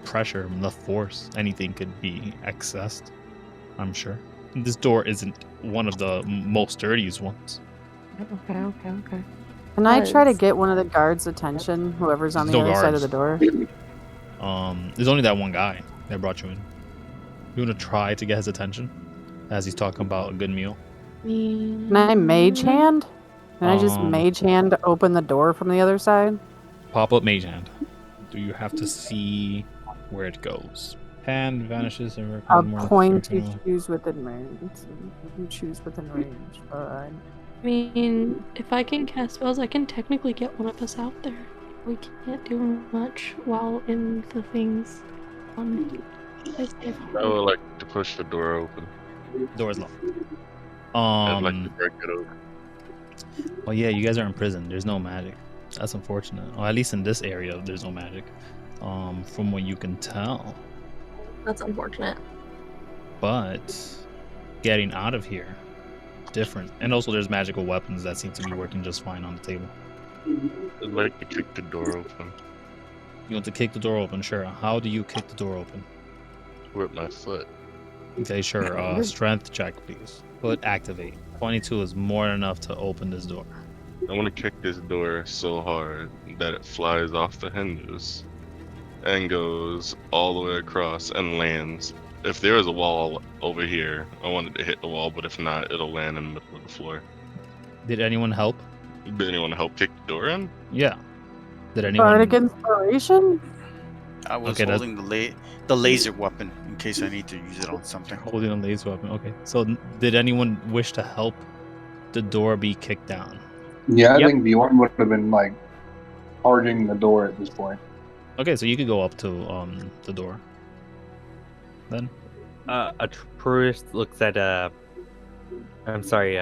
pressure, enough force, anything could be accessed. I'm sure. This door isn't one of the most sturdiest ones.
Okay.
Can I try to
Because-
get one of the guards' attention? Whoever's on
There's
the
no
other side of
guards.
the door.
There's only that one guy that brought you in. You wanna try to get his attention as he's talking about a good meal?
Can I mage hand? Can I just
Um,
mage hand open the door from the other side?
Pop up mage hand. Do you have to see where it goes? Hand vanishes and
A
more
point
than-
you choose within range. You choose within range. Fine.
I mean, if I can cast spells, I can technically get one of us out there. We can't do much while in the things.
I would like to push the door open.
Door's locked.
I'd like to break it open.
Well, yeah, you guys are in prison. There's no magic. That's unfortunate. Or at least in this area, there's no magic. From what you can tell.
That's unfortunate.
But getting out of here, different. And also, there's magical weapons that seem to be working just fine on the table.
I'd like to kick the door open
You want to kick the door open? Sure. How do you kick the door open?
with my foot.
Okay, sure. Strength check, please. Foot activate. 22 is more than enough to open this door.
I want to kick this door so hard that it flies off the hinges and goes all the way across and lands. If there is a wall over here, I want it to hit the wall, but if not, it'll land in the middle of the floor.
Did anyone help?
Did anyone help kick the door in?
Yeah. Did anyone?
Bardic inspiration?
I was
Okay, that's-
holding the laser weapon in case I need to use it on something.
Holding a laser weapon. Okay. So, did anyone wish to help the door be kicked down?
Yeah, I
Yep.
think Bjorn would have been like charging the door at this point.
Okay, so you could go up to the door. Then.
A tourist looks at I'm sorry,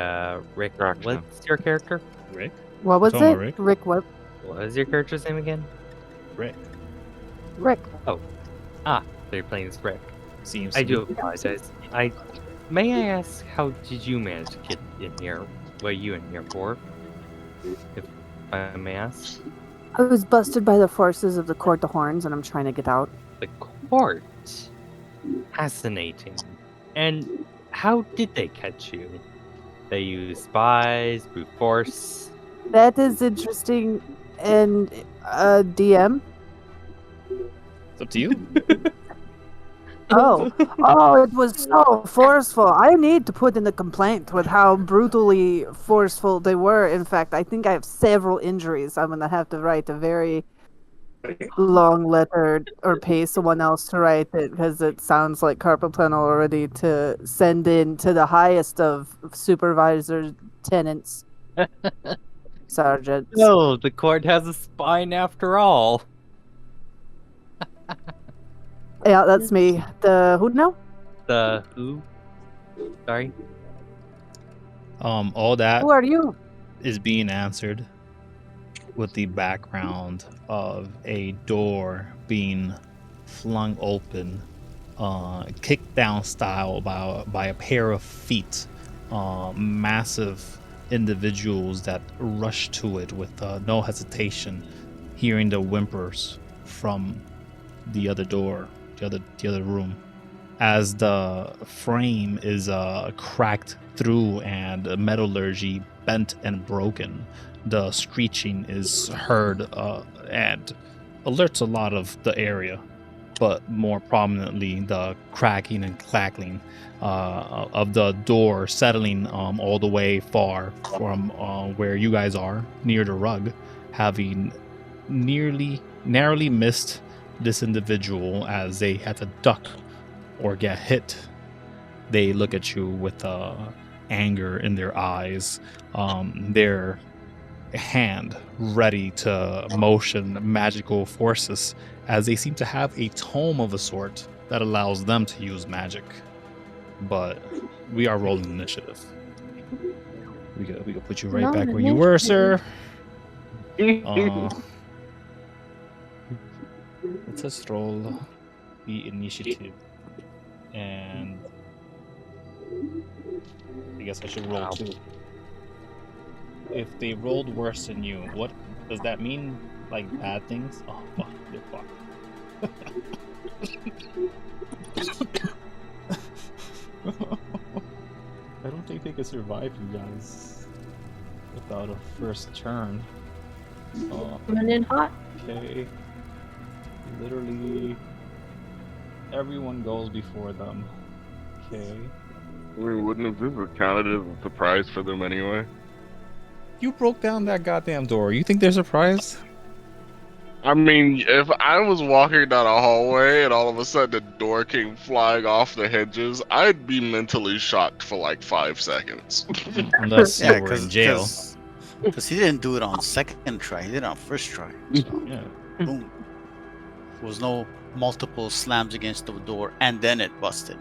Rick.
Gotcha.
What's your character?
Rick.
What was
Talking
it?
about
Rick what?
What is your character's name again?
Rick.
Rick.
So you're playing as Rick.
Seems.
I
to
do
be.
apologize. May I ask, how did you manage to get in here? What are you in here for? If I may ask.
I was busted by the forces of the Court of Horns, and I'm trying to get out.
The court. Fascinating. And how did they catch you? They use spies, brute force.
That is interesting. And DM.
It's up to you.
Oh, it was so forceful. I need to put in a complaint with how brutally forceful they were. In fact, I think I have several injuries. I'm going to have to write a very long letter or pay someone else to write it because it sounds like carpal tunnel already to send in to the highest of supervisors, tenants, sergeants.
No, the court has a spine after all.
Yeah, that's me. The who now?
The who? Sorry.
All that
Who are you?
is being answered with the background of a door being flung open, kicked down style by a pair of feet, massive individuals that rush to it with no hesitation, hearing the whimpers from the other door, the other room, as the frame is cracked through and metallurgy bent and broken. The screeching is heard and alerts a lot of the area, but more prominently the cracking and clacking of the door settling all the way far from where you guys are, near the rug, having narrowly missed this individual as they had to duck or get hit. They look at you with anger in their eyes, their hand ready to motion magical forces, as they seem to have a tome of a sort that allows them to use magic. But we are rolling initiative. We could put you right back where you were, sir. Let's just roll the initiative, and I guess I should roll too. If they rolled worse than you, what does that mean? Like bad things? Oh fuck, they're fucked. I don't think they could survive you guys without a first turn.
Coming in hot.
Okay. Literally everyone goes before them. Okay.
I mean, wouldn't have this counted as a surprise for them anyway?
You broke down that goddamn door. You think they're surprised?
I mean, if I was walking down a hallway and all of a sudden the door came flying off the hinges, I'd be mentally shocked for like 5 seconds.
Unless you were in jail.
Because he didn't do it on second try, he did it on first try. So,
Yeah.
boom. There was no multiple slams against the door and then it busted.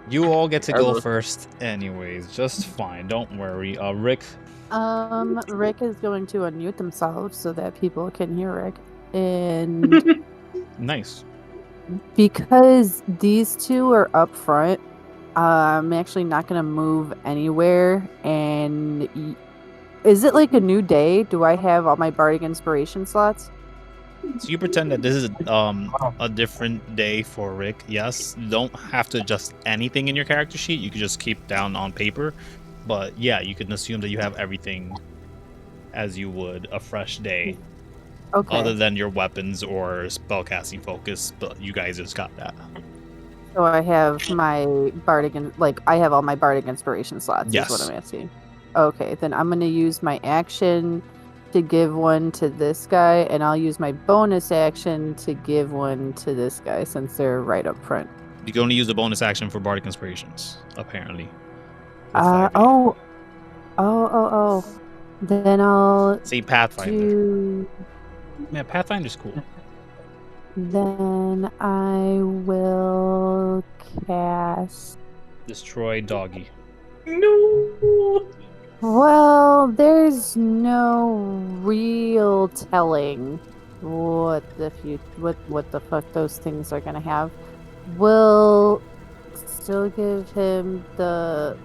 You all get to go first anyways. Just fine. Don't worry. Rick.
Rick is going to unmute himself so that people can hear Rick. And
Nice.
because these two are up front, I'm actually not going to move anywhere. And is it like a new day? Do I have all my bardic inspiration slots?
So you pretend that this is a different day for Rick. Yes. You don't have to adjust anything in your character sheet. You can just keep down on paper. But yeah, you can assume that you have everything as you would a fresh day.
Okay.
Other than your weapons or spellcasting focus, but you guys just got that.
So I have my bardic, I have all my bardic inspiration slots.
Yes.
Is what I'm asking. Okay, then I'm gonna use my action to give one to this guy, and I'll use my bonus action to give one to this guy since they're right up front.
You can only use the bonus action for bardic inspirations, apparently. with 5e.
Oh. Then I'll
Say Pathfinder.
do.
Yeah, Pathfinder's cool.
Then I will cast.
Destroy Doggy.
No.
Well, there's no real telling what the fuck those things are gonna have. We'll still give him the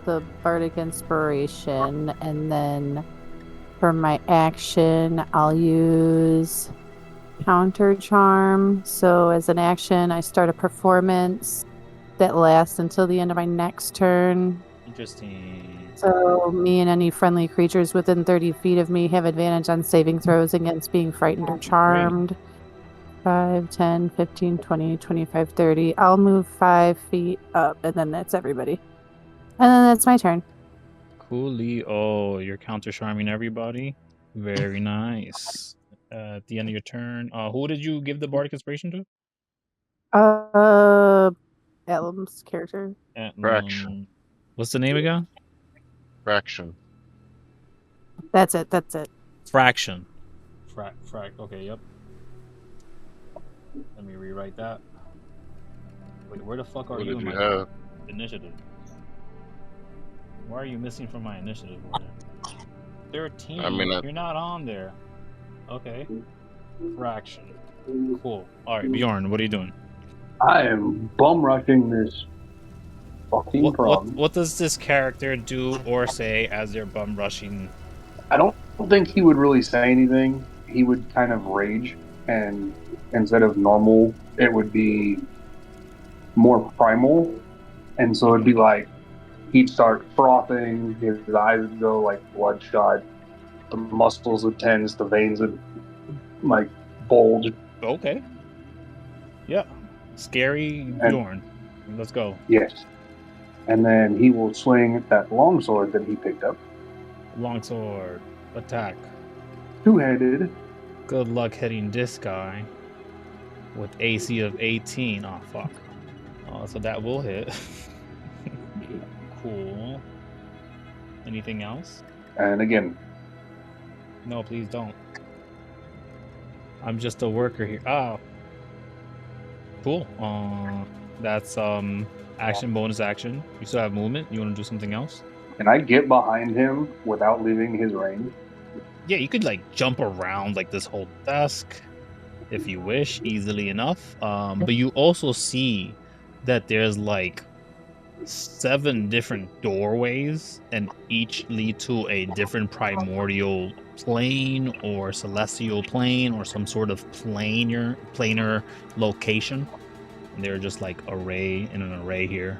bardic inspiration, and then for my action, I'll use counter charm. So as an action, I start a performance that lasts until the end of my next turn.
Interesting.
So me and any friendly creatures within 30 feet of me have advantage on saving throws against being frightened or charmed. 5, 10, 15, 20, 25, 30. I'll move 5 feet up, and then that's everybody. And then that's my turn.
Coolio. Oh, you're counter charming everybody. Very nice. At the end of your turn, who did you give the bardic inspiration to?
Atlem's character.
Fraction.
What's the name again?
Fraction.
That's it. That's it.
Fraction. Okay, yep. Let me rewrite that. Wait, where the fuck are
What
you
did
in
you
my
have?
initiative? Why are you missing from my initiative order? 13.
I mean,
You're not on there. Okay. Fraction. Cool. All right, Bjorn, what are you doing?
I am bum rushing this fucking problem.
What does this character do or say as they're bum rushing?
I don't think he would really say anything. He would kind of rage, and instead of normal, it would be more primal. And so it'd be like he'd start frothing, his eyes would go like bloodshot, the muscles would tense, the veins would like bulge.
Okay. Yeah. Scary Bjorn. Let's go.
Yes. And then he will swing that longsword that he picked up.
Longsword. Attack.
Two-handed.
Good luck hitting this guy with AC of 18. Oh, fuck. So that will hit. Cool. Anything else?
And again.
No, please don't. I'm just a worker here. Oh. Cool. That's action, bonus action. You still have movement. You want to do something else?
Can I get behind him without leaving his range?
Yeah, you could like jump around like this whole desk if you wish, easily enough. But you also see that there's like 7 different doorways, and each lead to a different primordial plane or celestial plane or some sort of planar location. And they're just like array in an array here.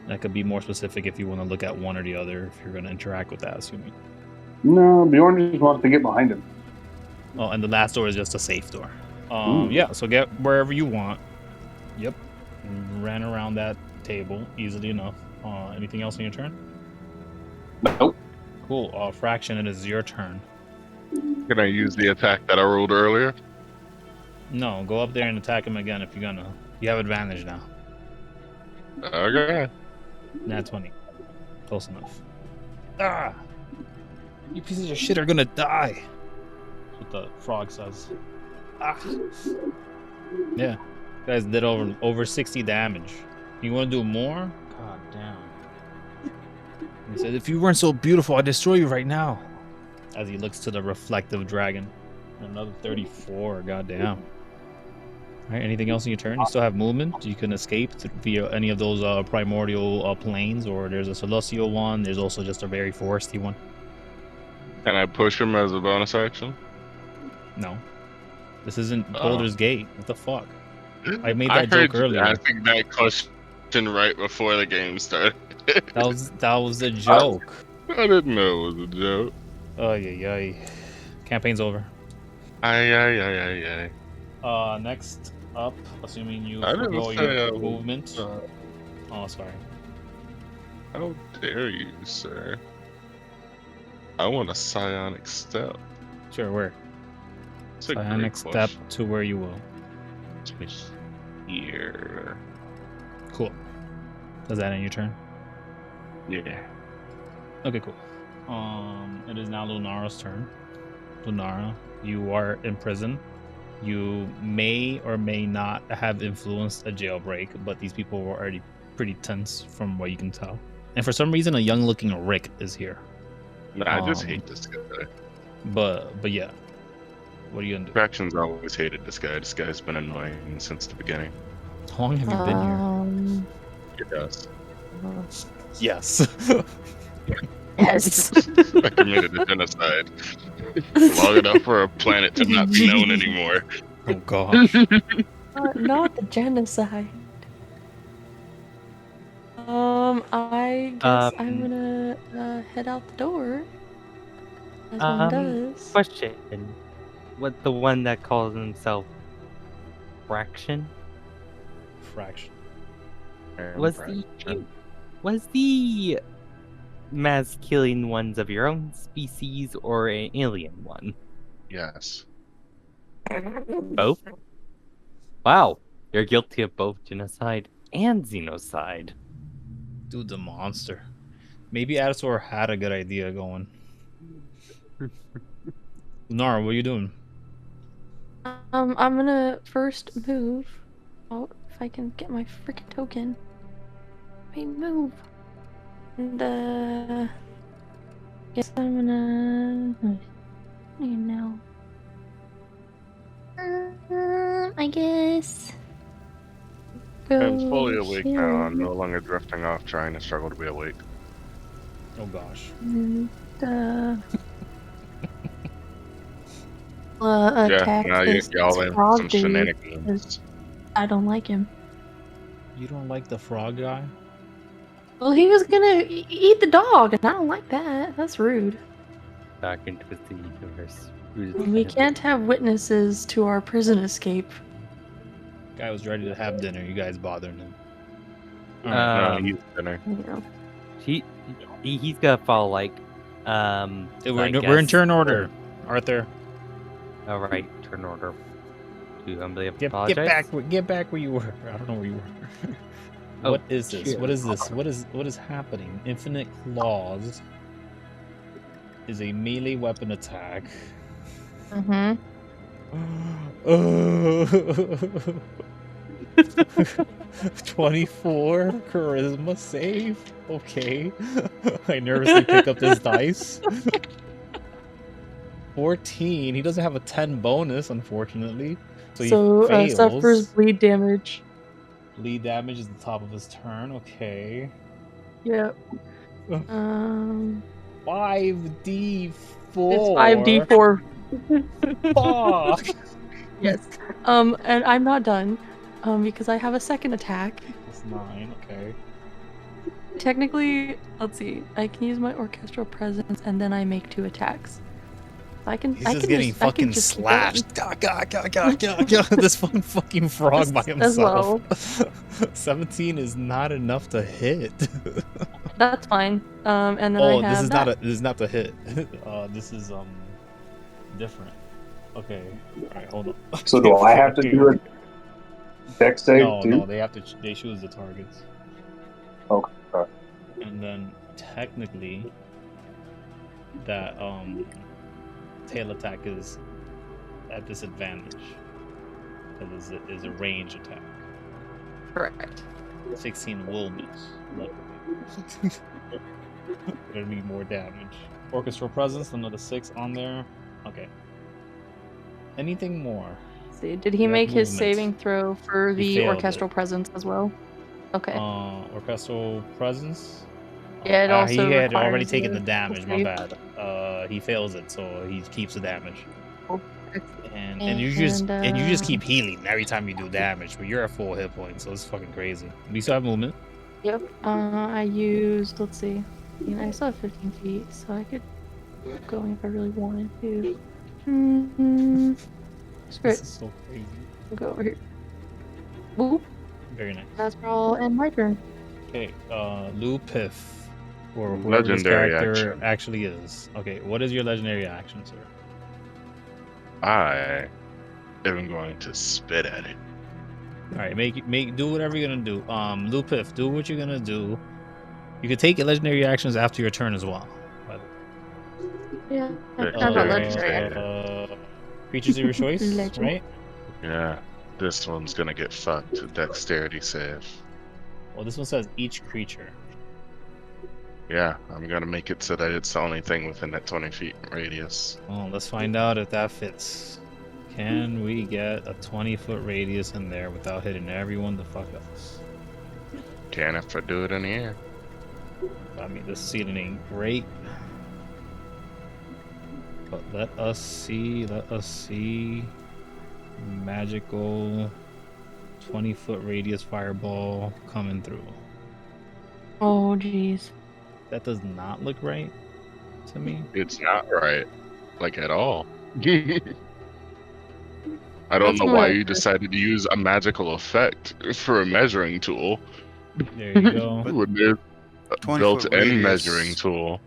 That could be more specific if you want to look at one or the other, if you're going to interact with that, assuming.
No, Bjorn just wants to get behind him.
Oh, and the last door is just a safe door. Yeah, so get wherever you want. Yep. Ran around that table easily enough. Anything else on your turn?
Nope.
Cool. Fraction, it is your turn.
Can I use the attack that I rolled earlier?
No, go up there and attack him again if you're gonna. You have advantage now.
Okay.
Nat 20. Close enough. Ah! You pieces of shit are gonna die! That's what the frog says. Ah! Yeah. Guys did over 60 damage. You wanna do more? God damn. He said, if you weren't so beautiful, I'd destroy you right now. As he looks to the reflective dragon. Another 34, goddamn. Alright, anything else in your turn? You still have movement. You can escape via any of those primordial planes, or there's a celestial one. There's also just a very foresty one.
Can I push him as a bonus action?
No. This isn't Baldur's Gate. What the fuck? I made that joke earlier.
I think that question right before the game started.
That was a joke.
I didn't know it was a joke.
Oh yeah. Campaign's over.
Aye.
Next up, assuming you
I didn't
forgo
say
your movement. Oh, sorry.
How dare you, sir? I want a psionic step.
Sure, where?
It's a
Psionic
great
step
question.
to where you will.
To here.
Cool. Does that end your turn?
Yeah.
Okay, cool. It is now Lunara's turn. Lunara, you are in prison. You may or may not have influenced a jailbreak, but these people were already pretty tense from what you can tell. And for some reason, a young-looking Rick is here.
Nah, I just hate this guy.
But yeah. What are you gonna do?
Fractions always hated this guy. This guy's been annoying since the beginning.
How long have you been here?
He does.
Yes.
Yes.
I committed a genocide. Long enough for a planet to not be known anymore.
Oh gosh.
Not the genocide. I guess I'm gonna head out the door. As one does.
Question. What the one that calls himself fraction.
Fraction.
Was the masculine ones of your own species or an alien one?
Yes.
Both? Wow, you're guilty of both genocide and xenocide.
Dude's a monster. Maybe Atasaur had a good idea going. Lunara, what are you doing?
I'm gonna first move. Oh, if I can get my freaking token. Let me move. And guess I'm gonna. You know. I guess.
I'm fully awake now. I'm
here.
no longer drifting off trying to struggle to be awake.
Oh gosh.
And,
Yeah,
attack
now
this
y'all in
frog
some
dude.
shenanigans.
I don't like him.
You don't like the frog guy?
Well, he was gonna eat the dog, and I don't like that. That's rude.
Back into the universe.
We can't have witnesses to our prison escape.
Guy was ready to have dinner. You guys bothering him.
No, he's dinner.
You know.
He's gotta follow like
We're in turn order, Arthur.
All right, turn order. Do you humbly
Get
apologize?
back where you were. I don't know where you were.
Oh,
What is this?
shit.
What is this? What is happening? Infinite claws is a melee weapon attack.
Mm-hmm.
24 charisma save. Okay. I nervously pick up this dice. 14. He doesn't have a 10 bonus, unfortunately. So he fails.
Suffers bleed damage.
Bleed damage is the top of his turn. Okay.
Yep.
5d4.
It's 5d4.
Fuck.
Yes. And I'm not done. Because I have a second attack.
It's 9. Okay.
Technically, let's see. I can use my orchestral presence, and then I make 2 attacks. I can.
He's
I
just
can
getting
just, I can
fucking
just keep
slashed. This fucking frog by
As
himself. 17 is not enough to hit.
going. That's fine. And then
Oh,
I have
this is not the hit. This is different. Okay. All right, hold on.
So do I have to do a dex save
No,
too?
they choose the targets.
Okay.
And then technically that tail attack is at disadvantage. Because it is a range attack.
Correct.
16 will miss, luckily. It'll be more damage. Orchestral presence, another 6 on there. Okay. Anything more?
Let's see, did he
You have
make his
movement.
saving throw for
He
the
failed
orchestral
it.
presence as well? Okay.
Orchestral presence?
Yeah, it also
he had already
requires
taken
a
the damage, my
save.
bad. He fails it, so he keeps the damage.
Cool.
And you just keep healing every time you do damage, but you're at full hit points, so it's fucking crazy. We still have movement.
Yep. I used, let's see. I still have 15 feet, so I could keep going if I really wanted to. Screw
This
it.
is so crazy.
I'll go over here. Boop.
Very nice.
That's all, and my turn.
Okay, Lou Piff, or whoever this
Legendary
character
action.
actually is. Okay, what is your legendary action, sir?
I am going to spit at it.
All right, do whatever you're gonna do. Lou Piff, do what you're gonna do. You can take your legendary actions after your turn as well. By the way.
Yeah.
That's
Not
very
legendary.
interesting.
Creatures of your choice,
Legend.
right?
Yeah, this one's gonna get fucked. Dexterity save.
Well, this one says each creature.
Yeah, I'm gonna make it so that it's the only thing within that 20 feet radius.
Well, let's find out if that fits. Can we get a 20-foot radius in there without hitting everyone the fuck else?
Can if I do it in the air.
I mean, this ceiling ain't great. But let us see. Magical 20-foot radius fireball coming through.
Oh, jeez.
That does not look right to me.
It's not right, like at all. I don't
That's
know
one
why
of
you
the first-
decided to use a magical effect for a measuring tool
There you go.
when there's a
20-foot
built-in
radius.
measuring tool.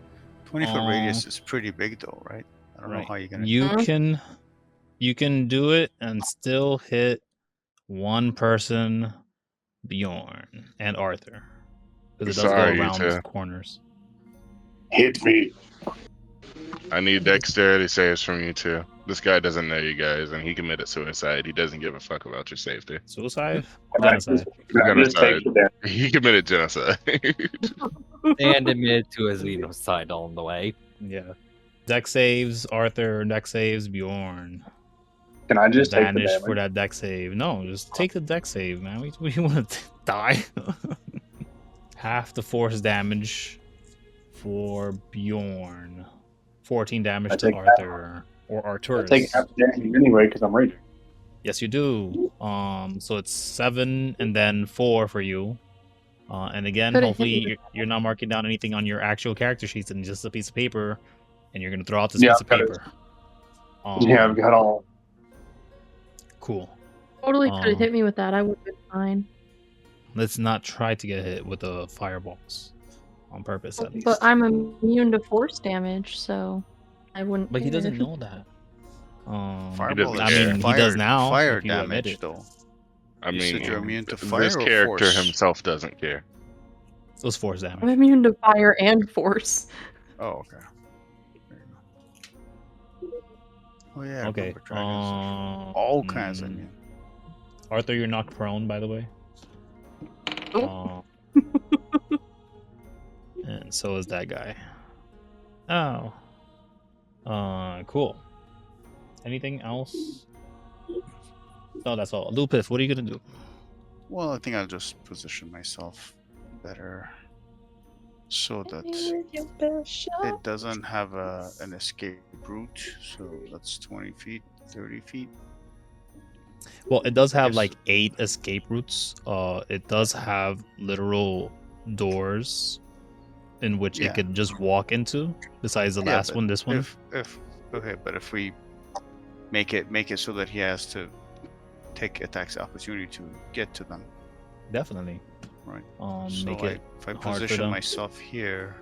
20-foot radius is pretty big, though, right? I don't know
Right.
how you're gonna.
You can do it and still hit one person, Bjorn and Arthur, because it does
Sorry,
go
you
around
two.
corners.
Hit me.
I need dexterity saves from you two. This guy doesn't know you guys, and he committed suicide. He doesn't give a fuck about your safety.
Suicide?
Can I just,
Genocide.
take the damage?
He committed genocide.
And admitted to his genocide on the way.
Yeah. Deck saves, Arthur. Deck saves, Bjorn.
Can I just take the
Vanish
damage?
for that deck save. No, just take the deck save, man. We want to die. Half the force damage for Bjorn. 14 damage
I
to
take
Arthur. Or
I
Arturus.
take half the damage anyway because I'm raging.
Yes, you do. So it's 7 and then 4 for you. And again,
But it
hopefully
hit
you're not marking down anything on your actual character sheets and just a piece of paper, and you're gonna throw out this
Yeah,
piece of
I've got it.
paper.
Yeah, I've got all.
Cool.
Totally could have
Um,
hit me with that. I would have been fine.
Let's not try to get hit with the fireballs on purpose, at least.
But I'm immune to force damage, so I wouldn't.
But he
care.
doesn't know that.
Fireball
I
is
mean,
he
fire,
does now,
Fire
if you admit
damage,
it.
though.
I
You
mean,
said you're immune to fire
this
or
character
force?
himself doesn't care.
So it's force
I'm
damage.
immune to fire and force.
Oh, okay. There you go. Oh yeah.
Okay.
rubber dragons. All kinds of immune.
Arthur, you're knocked prone, by the way. And so is that guy. Oh. Cool. Anything else? No, that's all. Lupif, what are you gonna do?
Well, I think I'll just position myself better so that it doesn't have an escape route. So that's 20 feet, 30 feet.
Well, it does have
Yes.
like 8 escape routes. It does have literal doors in which
Yeah.
it could just walk into. Besides the
Yeah,
last
but
one, this one.
If okay, but if we make it so that he has to take attacks opportunity to get to them,
Definitely.
right?
Make
So
it
if I
hard for
position
them.
myself here,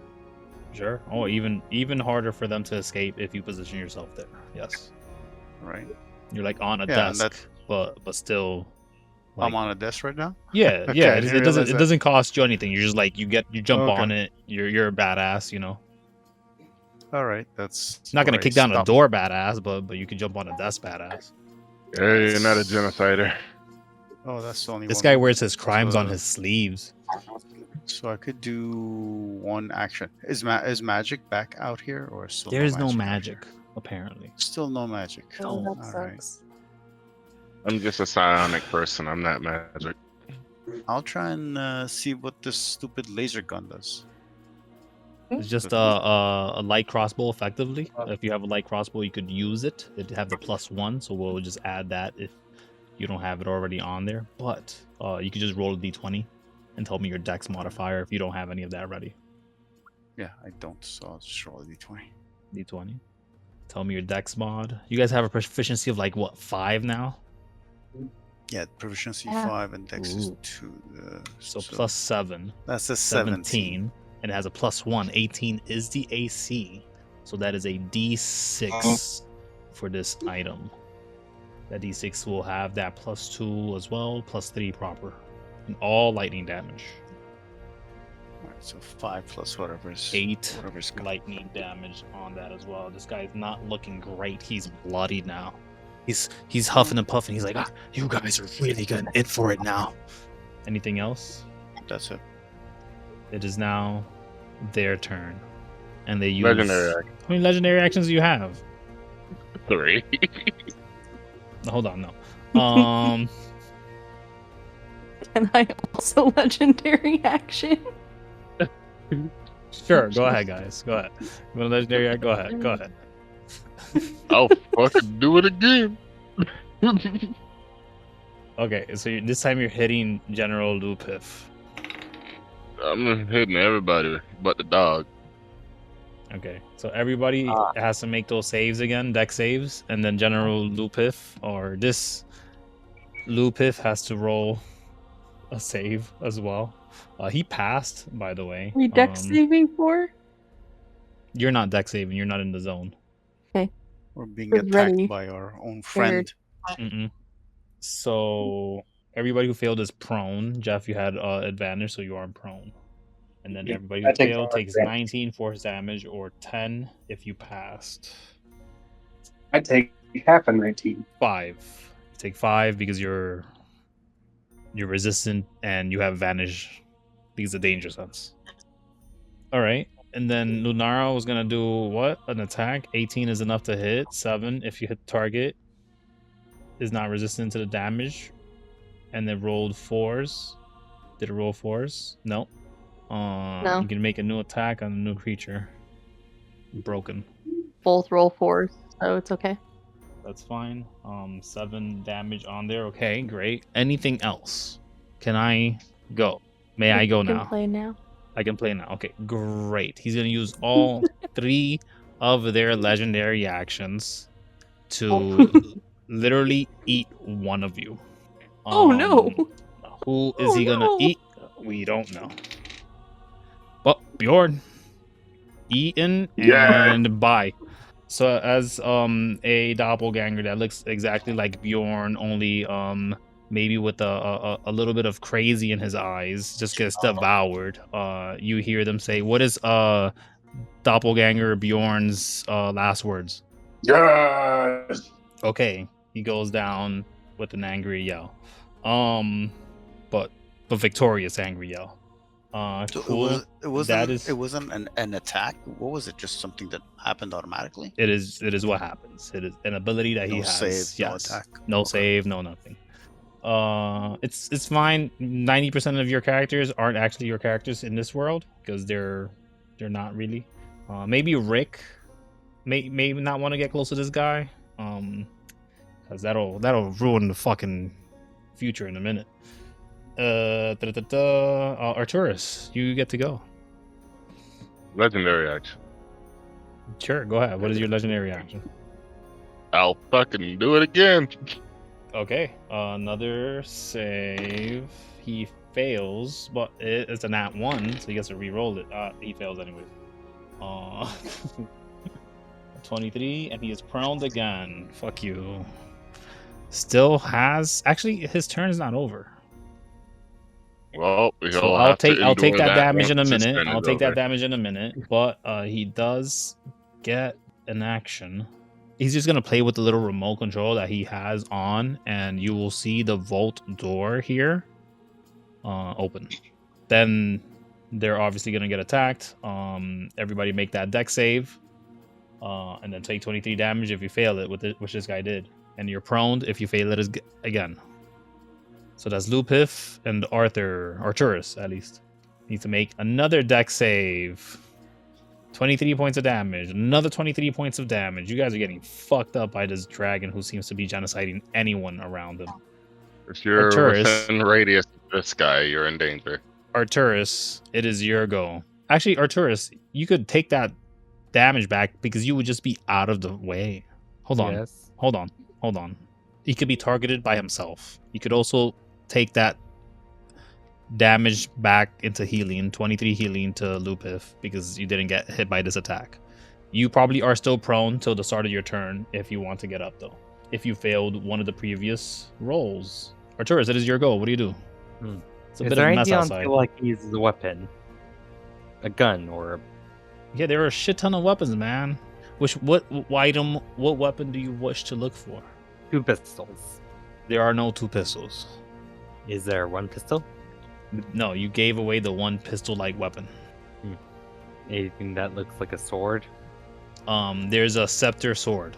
Sure. Oh, even harder for them to escape if you position yourself there. Yes.
right?
You're like on a
Yeah, and
desk, but still.
I'm
like-
on a desk right now.
Yeah,
Okay,
yeah.
I
It,
didn't
it doesn't
realize
it
that.
doesn't cost you anything. You're just like you jump
Okay.
on it. You're a badass. You know.
All right, that's
It's not gonna
where I
kick down a
stop.
door badass, but you can jump on a desk badass.
Hey, you're not a genocider.
Oh, that's the only
This
one.
guy wears his crimes on
So-
his sleeves.
So I could do one action. Is magic back out here or still?
There is no
out
magic,
here?
apparently.
Still no magic.
Oh, that
Alright.
sucks.
I'm just a psionic person. I'm not magic.
I'll try and see what this stupid laser gun does.
It's just a light crossbow, effectively. If you have a light crossbow, you could use it. It'd have the +1, so we'll just add that if you don't have it already on there. But you could just roll a d20 and tell me your dex modifier if you don't have any of that ready.
Yeah, I don't. So I'll just roll a d20.
D20. Tell me your dex mod. You guys have a proficiency of like what, 5 now?
Yeah, proficiency
Yeah.
5 and dex is
Ooh.
2.
So +7.
That's a
17, and it has a +1. 18 is the AC, so that is a D6 for this item. That D6 will have that +2 as well, +3 proper, and all lightning damage.
Alright, so 5 plus whatever's
8
whatever's got.
lightning damage on that as well. This guy's not looking great. He's bloody now. He's huffing and puffing. He's like, you guys are really getting in for it now. Anything else?
That's it.
It is now their turn, and they use.
Legendary
How many legendary actions do you have?
3.
Hold on, no.
And I also legendary action.
Sure. Go ahead, guys. Go ahead. You want a legendary act? Go ahead. Go ahead.
I'll fucking do it again.
Okay, so this time you're hitting General Lupif.
I'm hitting everybody but the dog.
Okay, so everybody has to make those saves again, deck saves, and then General Lupif or this Piff has to roll a save as well. He passed, by the way.
We dex saving for?
You're not dex saving. You're not in the zone.
We're being
We're
attacked
ready.
by our own friend.
Mm-mm. So everybody who failed is prone. Jeff, you had advantage, so you are prone. And then everybody
I
who
take
failed
all
takes
advantage.
19 force damage or 10 if you passed.
I take half a 19.
5. You take 5 because you're resistant and you have advantage because of danger sense. All right. And then Lunara was gonna do what? An attack. 18 is enough to hit. 7 if you hit target is not resistant to the damage. And then rolled 4s. Did it roll 4s? No.
No.
You can make a new attack on a new creature. Broken.
Both roll 4s, so it's okay.
That's fine. 7 damage on there. Okay, great. Anything else? Can I go? May I go
You can
now?
play now.
I can play now. Okay, great. He's gonna use all 3 of their legendary actions to literally eat one of you.
Oh, no.
Who is he gonna
no.
eat? We don't know. But Bjorn, eaten
Yeah.
and bye. So as a doppelganger that looks exactly like Bjorn, only maybe with a little bit of crazy in his eyes, just gets devoured. You hear them say, "What is doppelganger Bjorn's last words?"
Yes.
Okay, he goes down with an angry yell, but victorious angry yell.
So
Cool.
it wasn't
That is-
it wasn't an attack. What was it? Just something that happened automatically?
It is what happens. It is an ability that he
No
has.
save, no
Yes.
attack.
No
Okay.
save, no nothing. It's fine. 90% of your characters aren't actually your characters in this world because they're not really. Maybe Rick may not want to get close to this guy. Because that'll ruin the fucking future in a minute. Arturus, you get to go.
Legendary action.
Sure, go ahead. What is your legendary action?
I'll fucking do it again.
Okay, another save. He fails, but it's a nat 1, so he gets to re-roll it. He fails anyways. 23, and he is prone again. Fuck you. Still has... Actually, his turn is not over.
Well,
So I'll take that damage in a minute. I'll take that damage in a minute, but he does get an action. He's just gonna play with the little remote control that he has on, and you will see the vault door here open. Then they're obviously gonna get attacked. Everybody make that dex save, and then take 23 damage if you fail it, which this guy did, and you're prone if you fail it again. So that's Piff and Arturus at least. Needs to make another dex save. 23 points of damage. Another 23 points of damage. You guys are getting fucked up by this dragon who seems to be genociding anyone around him.
If you're
Arturus.
within radius of this guy, you're in danger.
Arturus, it is your go. Actually, Arturus, you could take that damage back because you would just be out of the way. Hold on.
Yes.
Hold on. He could be targeted by himself. You could also take that damage back into healing, 23 healing to Piff because you didn't get hit by this attack. You probably are still prone till the start of your turn if you want to get up though. If you failed one of the previous rolls. Arturus, it is your go. What do you do? It's a
Is
bit
there
of a mess
anything on
outside.
feel like he uses a weapon? A gun or
Yeah, there are a shit ton of weapons, man. What weapon do you wish to look for?
2 pistols?
There are no 2 pistols.
Is there 1 pistol?
No, you gave away the 1 pistol-like weapon.
Anything that looks like a sword?
There's a scepter sword.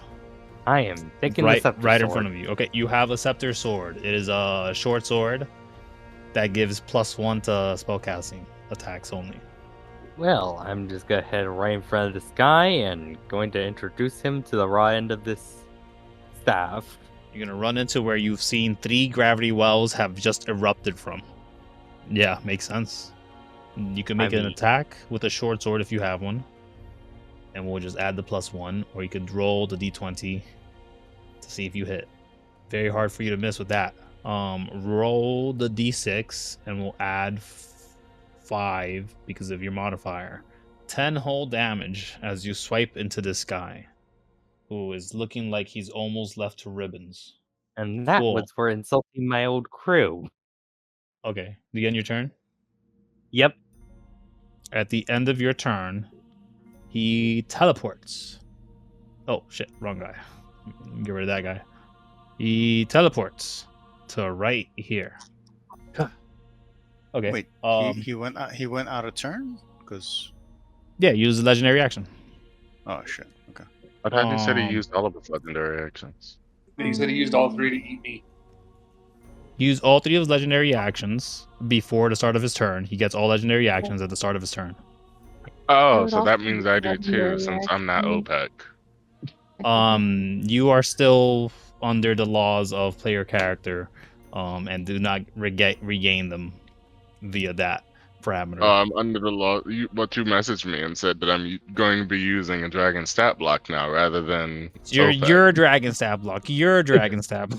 I am taking
right,
the scepter
right in
sword.
front of you. Okay, you have a scepter sword. It is a short sword that gives +1 to spellcasting attacks only.
Well, I'm just gonna head right in front of this guy and going to introduce him to the raw end of this staff.
You're gonna run into where you've seen 3 gravity wells have just erupted from. Yeah, makes sense. You can make an attack with a short sword if you have one, and we'll just add the +1, or you could roll the d20 to see if you hit. Very hard for you to miss with that. Roll the d6 and we'll add 5 because of your modifier. 10 whole damage as you swipe into this guy who is looking like he's almost left to ribbons.
And that
Cool.
was for insulting my old crew.
Okay, the end of your turn?
Yep.
At the end of your turn, he teleports. Oh, shit, wrong guy. Get rid of that guy. He teleports to right here. Okay.
Wait, he went out of turn? Because...
Yeah, use the legendary action.
Oh, shit. Okay.
I thought he said he used all of his legendary actions.
He said he used all 3 to eat me.
Use all 3 of his legendary actions before the start of his turn. He gets all legendary actions at the start of his turn.
Oh,
would
so
also
that means I do too,
legendary
since I'm not
action.
OPEC.
You are still under the laws of player character, and do not regain them via that parameter.
I'm under the law. But you messaged me and said that I'm going to be using a dragon stat block now rather than OPEC.
You're a dragon stab block. You're a dragon stab.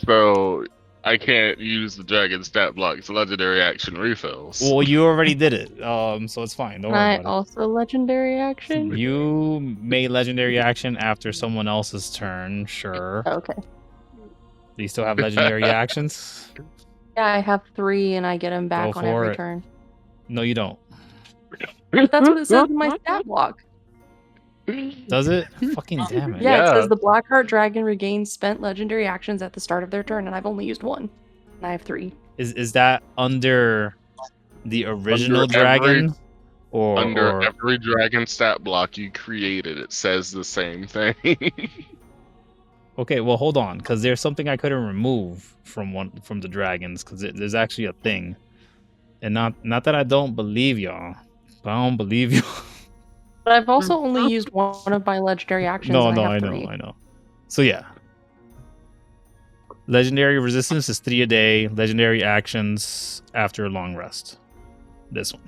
So I can't use the dragon stat block's legendary action refills.
Well, you already did it. So it's fine. Don't
Can
worry
I
about
also legendary action?
it. You made legendary action after someone else's turn. Sure.
Okay.
Do you still have legendary actions?
Yeah, I have 3 and I get them back
Go
on
for
every
it.
turn.
No, you don't.
But that's what it says in my stat block.
Does it? Fucking damn it.
Yeah, it
Yeah.
says the Blackheart Dragon regains spent legendary actions at the start of their turn, and I've only used 1. And I have 3.
Is that under the original
Under
dragon? Or
every dragon stat block you created, it says the same thing.
Okay, well hold on, because there's something I couldn't remove from the dragons, because there's actually a thing. And not that I don't believe y'all, but I don't believe you.
But I've also only used 1 of my legendary actions.
No,
and
no,
I have
I
3.
know. So yeah. Legendary resistance is 3 a day. Legendary actions after a long rest. This one.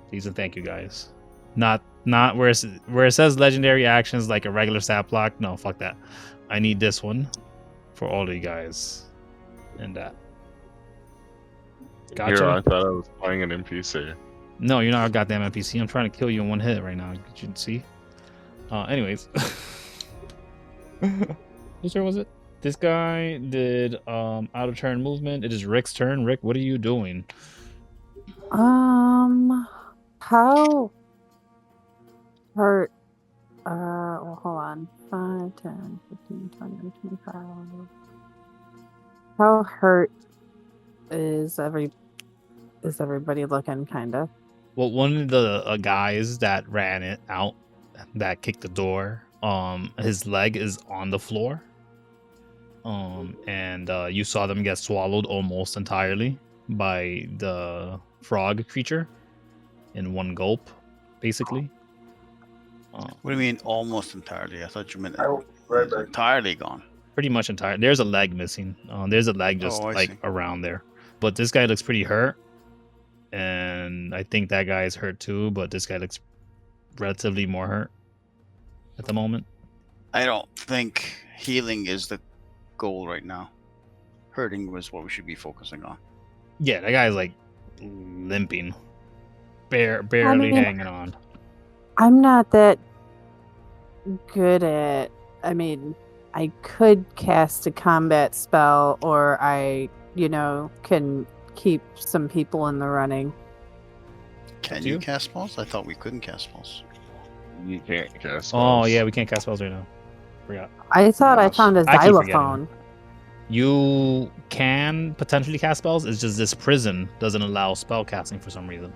Please and thank you guys. Not where it says legendary actions like a regular stat block. No, fuck that. I need this one for all of you guys. And that. Gotcha.
Here, I thought I was playing an NPC.
No, you're not a goddamn NPC. I'm trying to kill you in one hit right now. You can see. Anyways. Whose turn was it? This guy did out of turn movement. It is Rick's turn. Rick, what are you doing?
How hurt? Well, hold on. 5, 10, 15, 20, 25. How hurt is everybody looking, kind of?
Well, one of the guys that ran it out, that kicked the door, his leg is on the floor. And you saw them get swallowed almost entirely by the frog creature in one gulp, basically.
What do you mean almost entirely? I thought you meant
I will be right back.
entirely gone.
Pretty much entire. There's a leg missing. There's a leg just
Oh, I
like
see.
around there. But this guy looks pretty hurt, and I think that guy is hurt too. But this guy looks relatively more hurt at the moment.
I don't think healing is the goal right now. Hurting was what we should be focusing on.
Yeah, that guy's like limping, barely
mean-
hanging on.
I'm not that good at. I mean, I could cast a combat spell, or I, can keep some people in the running.
Can
Do
you
you?
cast spells? I thought we couldn't cast spells.
You can't cast
Oh
spells.
yeah, we can't cast spells right now. Forgot.
I thought I
Yes.
found a
I keep forgetting.
xylophone.
You can potentially cast spells. It's just this prison doesn't allow spell casting for some reason.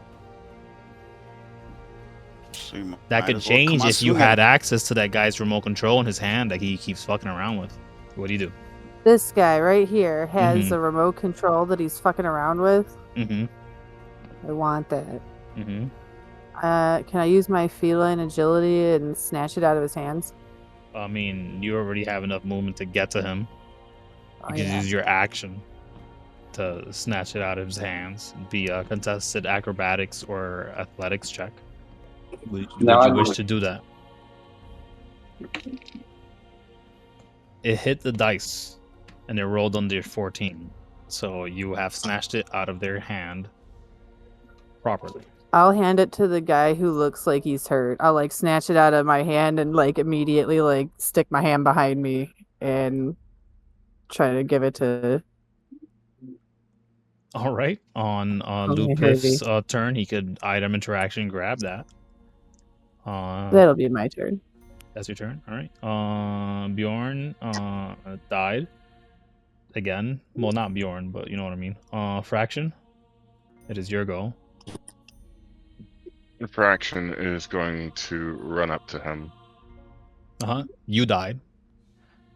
So you
That
might
could
as well come
change
on
if you
swinging.
had access to that guy's remote control in his hand that he keeps fucking around with. What do you do?
This guy right here has
Mhm.
a remote control that he's fucking around with.
Mm-hmm.
I want that.
Mm-hmm.
Can I use my feline agility and snatch it out of his hands?
I mean, you already have enough movement to get to him.
Oh,
You can
yeah.
use your action to snatch it out of his hands. Be a contested acrobatics or athletics check. Would
No,
you
I
wish
would.
to do that? It hit the dice. and it rolled under 14. So you have snatched it out of their hand properly.
I'll hand it to the guy who looks like he's hurt. I'll like snatch it out of my hand and like immediately like stick my hand behind me and try to give it to.
All right. On
Okay,
Lupif's turn, he could item interaction grab that.
That'll be my turn.
That's your turn. All right. Bjorn died again. Well, not Bjorn, but you know what I mean. Fraction. It is your go.
Fraction is going to run up to him.
You died.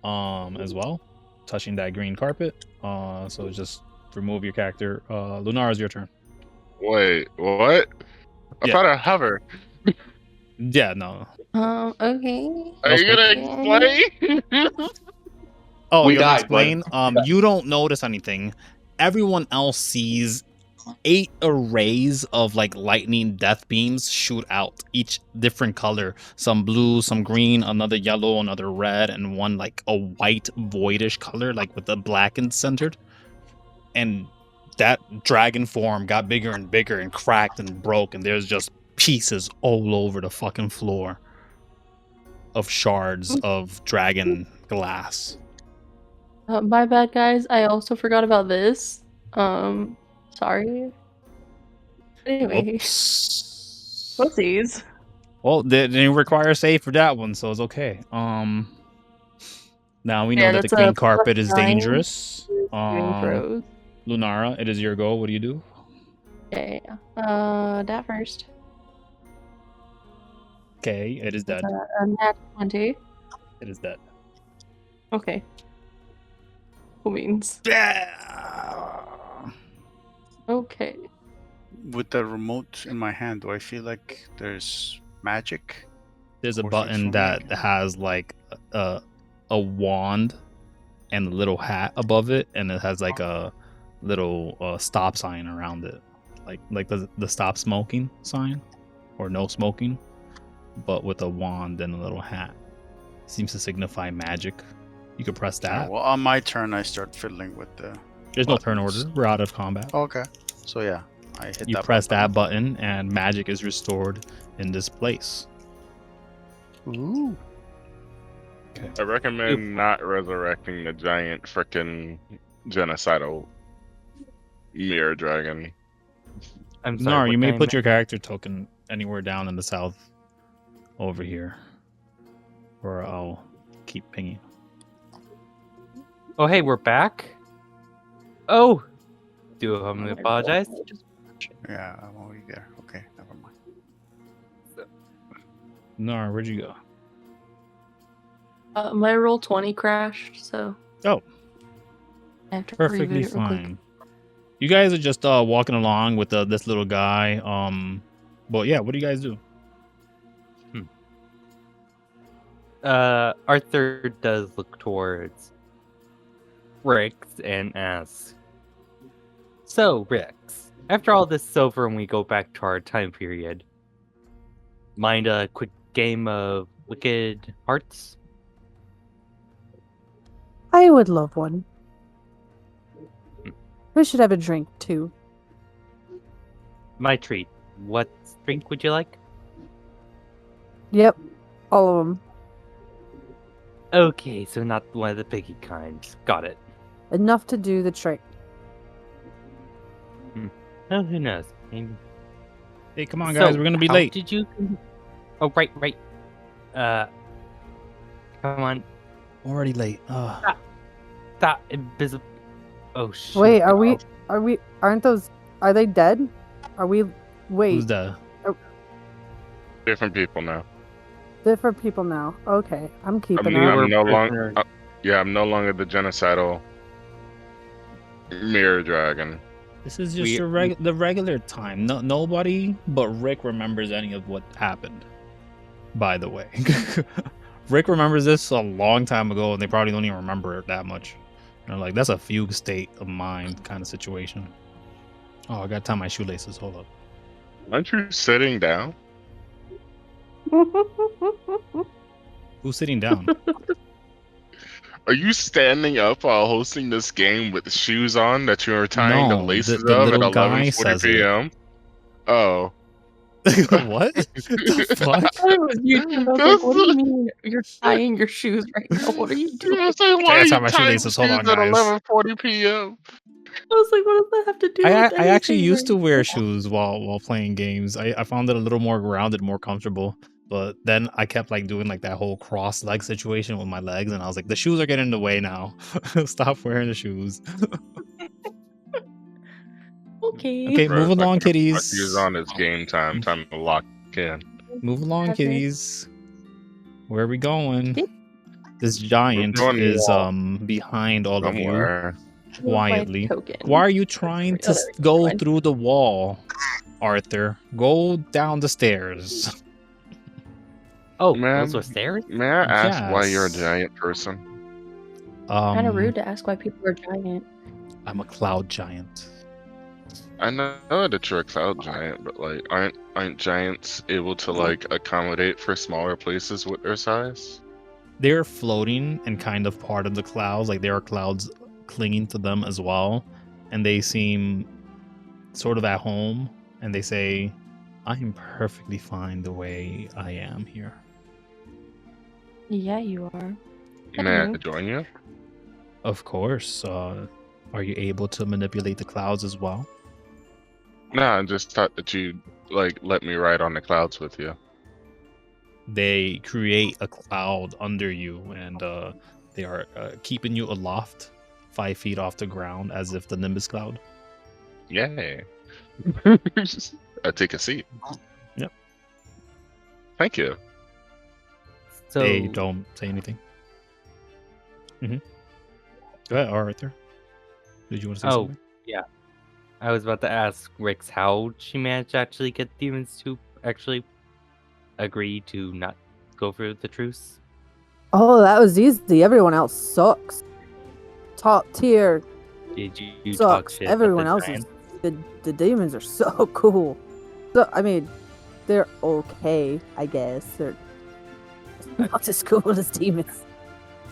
As well, touching that green carpet. So just remove your character. Lunara, is your turn.
Wait, what? I
Yeah.
thought I hover.
Yeah, no.
Okay.
Are you gonna explain?
Oh,
We
you're gonna
died,
explain.
bud.
You don't notice anything. Everyone else sees 8 arrays of like lightning death beams shoot out, each different color. Some blue, some green, another yellow, another red, and one like a white voidish color, like with the blackened centered. And that dragon form got bigger and bigger and cracked and broke, and there's just pieces all over the fucking floor of shards of dragon glass.
My bad, guys. I also forgot about this. Sorry. Anyway,
Whoops.
whoopsies.
Well, they didn't require a save for that one, so it's okay. Now we know
Yeah,
that the
that's a
green carpet is
+9
dangerous.
Doing throws.
Lunara, it is your go. What do you do?
Okay. That first.
Okay, it is dead.
A nat 20.
It is dead.
Okay. Cool beans. Okay.
With the remote in my hand, do I feel like there's magic?
There's a
Or
button that
transforming?
has like a wand and a little hat above it, and it has like a little stop sign around it, like the stop smoking sign or no smoking, but with a wand and a little hat. Seems to signify magic. You could press that.
Well, on my turn, I start fiddling with the.
There's no turn order.
buttons.
We're out of combat.
Okay. So yeah, I hit
You
that
press
button.
that button, and magic is restored in this place.
Ooh.
I recommend not resurrecting the giant frickin' genocidal mirror dragon.
I'm sorry.
No,
what
you may
kind
put
of-
your character token anywhere down in the south over here, or I'll keep pinging.
Oh, hey, we're back. Oh, do I apologize?
Yeah, I'm already there. Okay, never mind.
No, where'd you go?
My roll 20 crashed, so.
Oh.
I have to
Perfectly
reboot it real quick.
fine. You guys are just walking along with this little guy. But yeah, what do you guys do?
Arthur does look towards Rix and asks, "So, Rix, after all this is over and we go back to our time period, mind a quick game of Wicked Hearts?"
I would love one. We should have a drink too.
My treat. What drink would you like?
Yep, all of them.
Okay, so not one of the piggy kinds. Got it.
Enough to do the trick.
Oh, who knows? Maybe.
Hey, come on, guys,
So,
we're gonna be
how
late.
Did you? Oh, right. Come on.
Already late.
Stop invisible. Oh shit.
Wait, are they dead? Wait,
Who's that?
Different people now.
different people now. Okay, I'm keeping
We
up.
were
I'm no
prisoners.
longer. I'm no longer the genocidal mirror dragon.
This is just the regular time. No, nobody but Rick remembers any of what happened. By the way, Rick remembers this a long time ago, and they probably don't even remember it that much. They're like, that's a fugue state of mind kind of situation. Oh, I gotta tie my shoelaces. Hold up.
Aren't you sitting down?
Who's sitting down?
Are you standing up while hosting this game with shoes on that you are tying the
No,
laces
the
of at
little guy
11:40
says it.
p.m.? Oh.
What? The fuck?
I thought it was you, Tim. I was like, what do you mean you're tying your shoes right now? What are you doing?
I was like, why
I
are
gotta tie
you
my
tying
shoelaces. Hold
shoes
on,
at
guys.
11:40 p.m.?
I was like, what does that have to do with
I actually
anything
used to
right
wear
now?
shoes while playing games. I found it a little more grounded, more comfortable. But then I kept like doing like that whole cross leg situation with my legs, and I was like, the shoes are getting in the way now. Stop wearing the shoes.
Okay.
Okay, move
Bro,
along,
my shoes
kitties.
on, it's game time. Time to lock in.
Move along,
Have it.
kitties. Where are we going?
Okay.
This giant
going
is
wall.
behind all of you
Somewhere.
quietly.
Token.
Why are you trying to
Oh, there we
go
Never mind.
through the wall, Arthur? Go down the stairs.
Oh,
Man.
those were stairs?
May I ask why you're a
Yes.
giant person?
Kind of rude to ask why people are giant.
I'm a cloud giant.
I know that you're a cloud giant, but like, aren't giants able to like accommodate for smaller places with their size?
They're floating and kind of part of the clouds. Like there are clouds clinging to them as well, and they seem sort of at home. And they say, "I am perfectly fine the way I am here."
Yeah, you are.
May I
Hello.
join you?
Of course. Are you able to manipulate the clouds as well?
Nah, I just thought that you'd like let me ride on the clouds with you.
They create a cloud under you, and they are keeping you aloft 5 feet off the ground as if the Nimbus cloud.
Yay. I take a seat.
Yep.
Thank you.
So,
They don't say anything. Mm-hmm. Go ahead, Arthur. Did you want to say
Oh,
something?
yeah. I was about to ask Rix how she managed to actually get demons to actually agree to not go through the truce.
Oh, that was easy. Everyone else sucks. Top tier
Did you talk
sucks.
shit?
Everyone
about
else
the
is.
giant?
The demons are so cool. So, I mean, they're okay, I guess. They're not as cool as demons.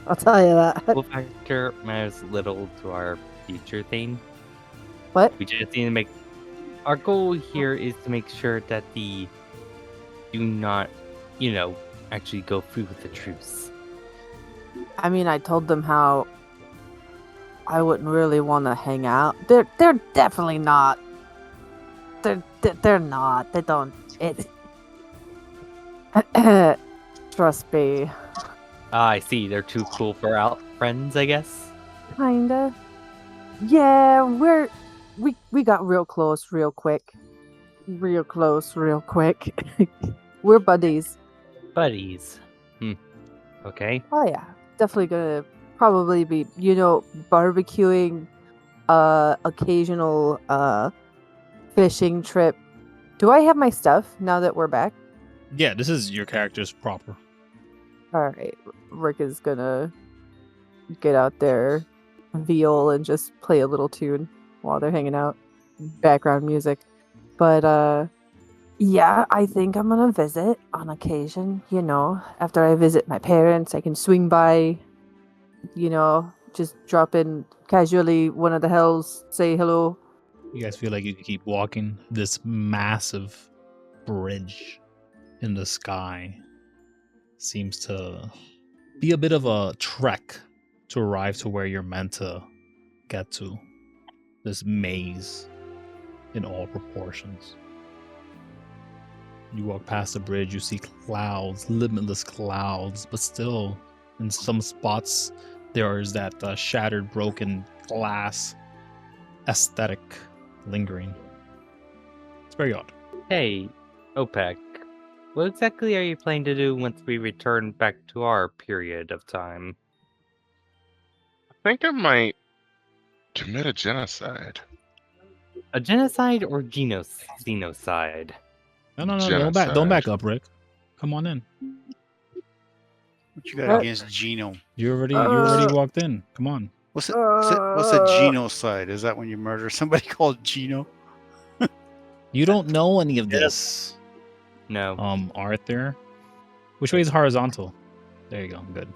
I'll tell you that.
Cool factor matters little to our future thing.
What?
We just need to make. Our goal here is to make sure that the do not, actually go through with the truce.
I mean, I told them how I wouldn't really want to hang out. They're definitely not. They're not. They don't. It. Trust me.
Ah, I see. They're too cool for out friends, I guess.
Kinda. Yeah, we got real close real quick. Real close real quick. We're buddies.
Buddies. Okay.
Oh yeah. Definitely gonna probably be, barbecuing, occasional fishing trip. Do I have my stuff now that we're back?
Yeah, this is your character's proper.
Alright. Rick is gonna get out their viol and just play a little tune while they're hanging out. Background music. But yeah, I think I'm gonna visit on occasion, After I visit my parents, I can swing by, just drop in casually one of the hells, say hello.
You guys feel like you can keep walking this massive bridge in the sky. Seems to be a bit of a trek to arrive to where you're meant to get to. This maze in all proportions. You walk past the bridge, you see clouds, limitless clouds, but still, in some spots, there is that shattered, broken glass aesthetic lingering. It's very odd.
Hey, OPEC. What exactly are you planning to do once we return back to our period of time?
I think I might commit a genocide.
A genocide or genocide?
No, don't
Genocide.
back up, Rick. Come on in.
What you got
What?
against Geno?
You already walked in. Come on.
What's a genocide? Is that when you murder somebody called Geno?
You don't know any of this.
No.
Arthur. Which way is horizontal? There you go. Good.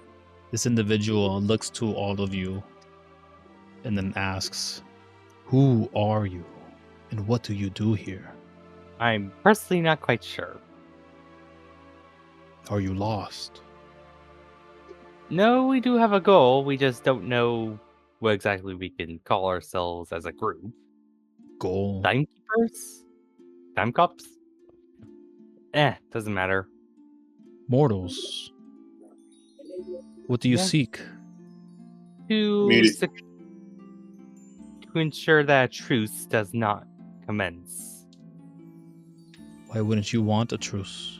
This individual looks to all of you and then asks, "Who are you, and what do you do here?
I'm personally not quite sure.
Are you lost?"
No, we do have a goal. We just don't know what exactly we can call ourselves as a group.
Goal.
Timekeepers? Time cops? Doesn't matter.
Mortals. What do you
Yeah.
seek?
To
Meeting.
to ensure that truce does not commence.
Why wouldn't you want a truce?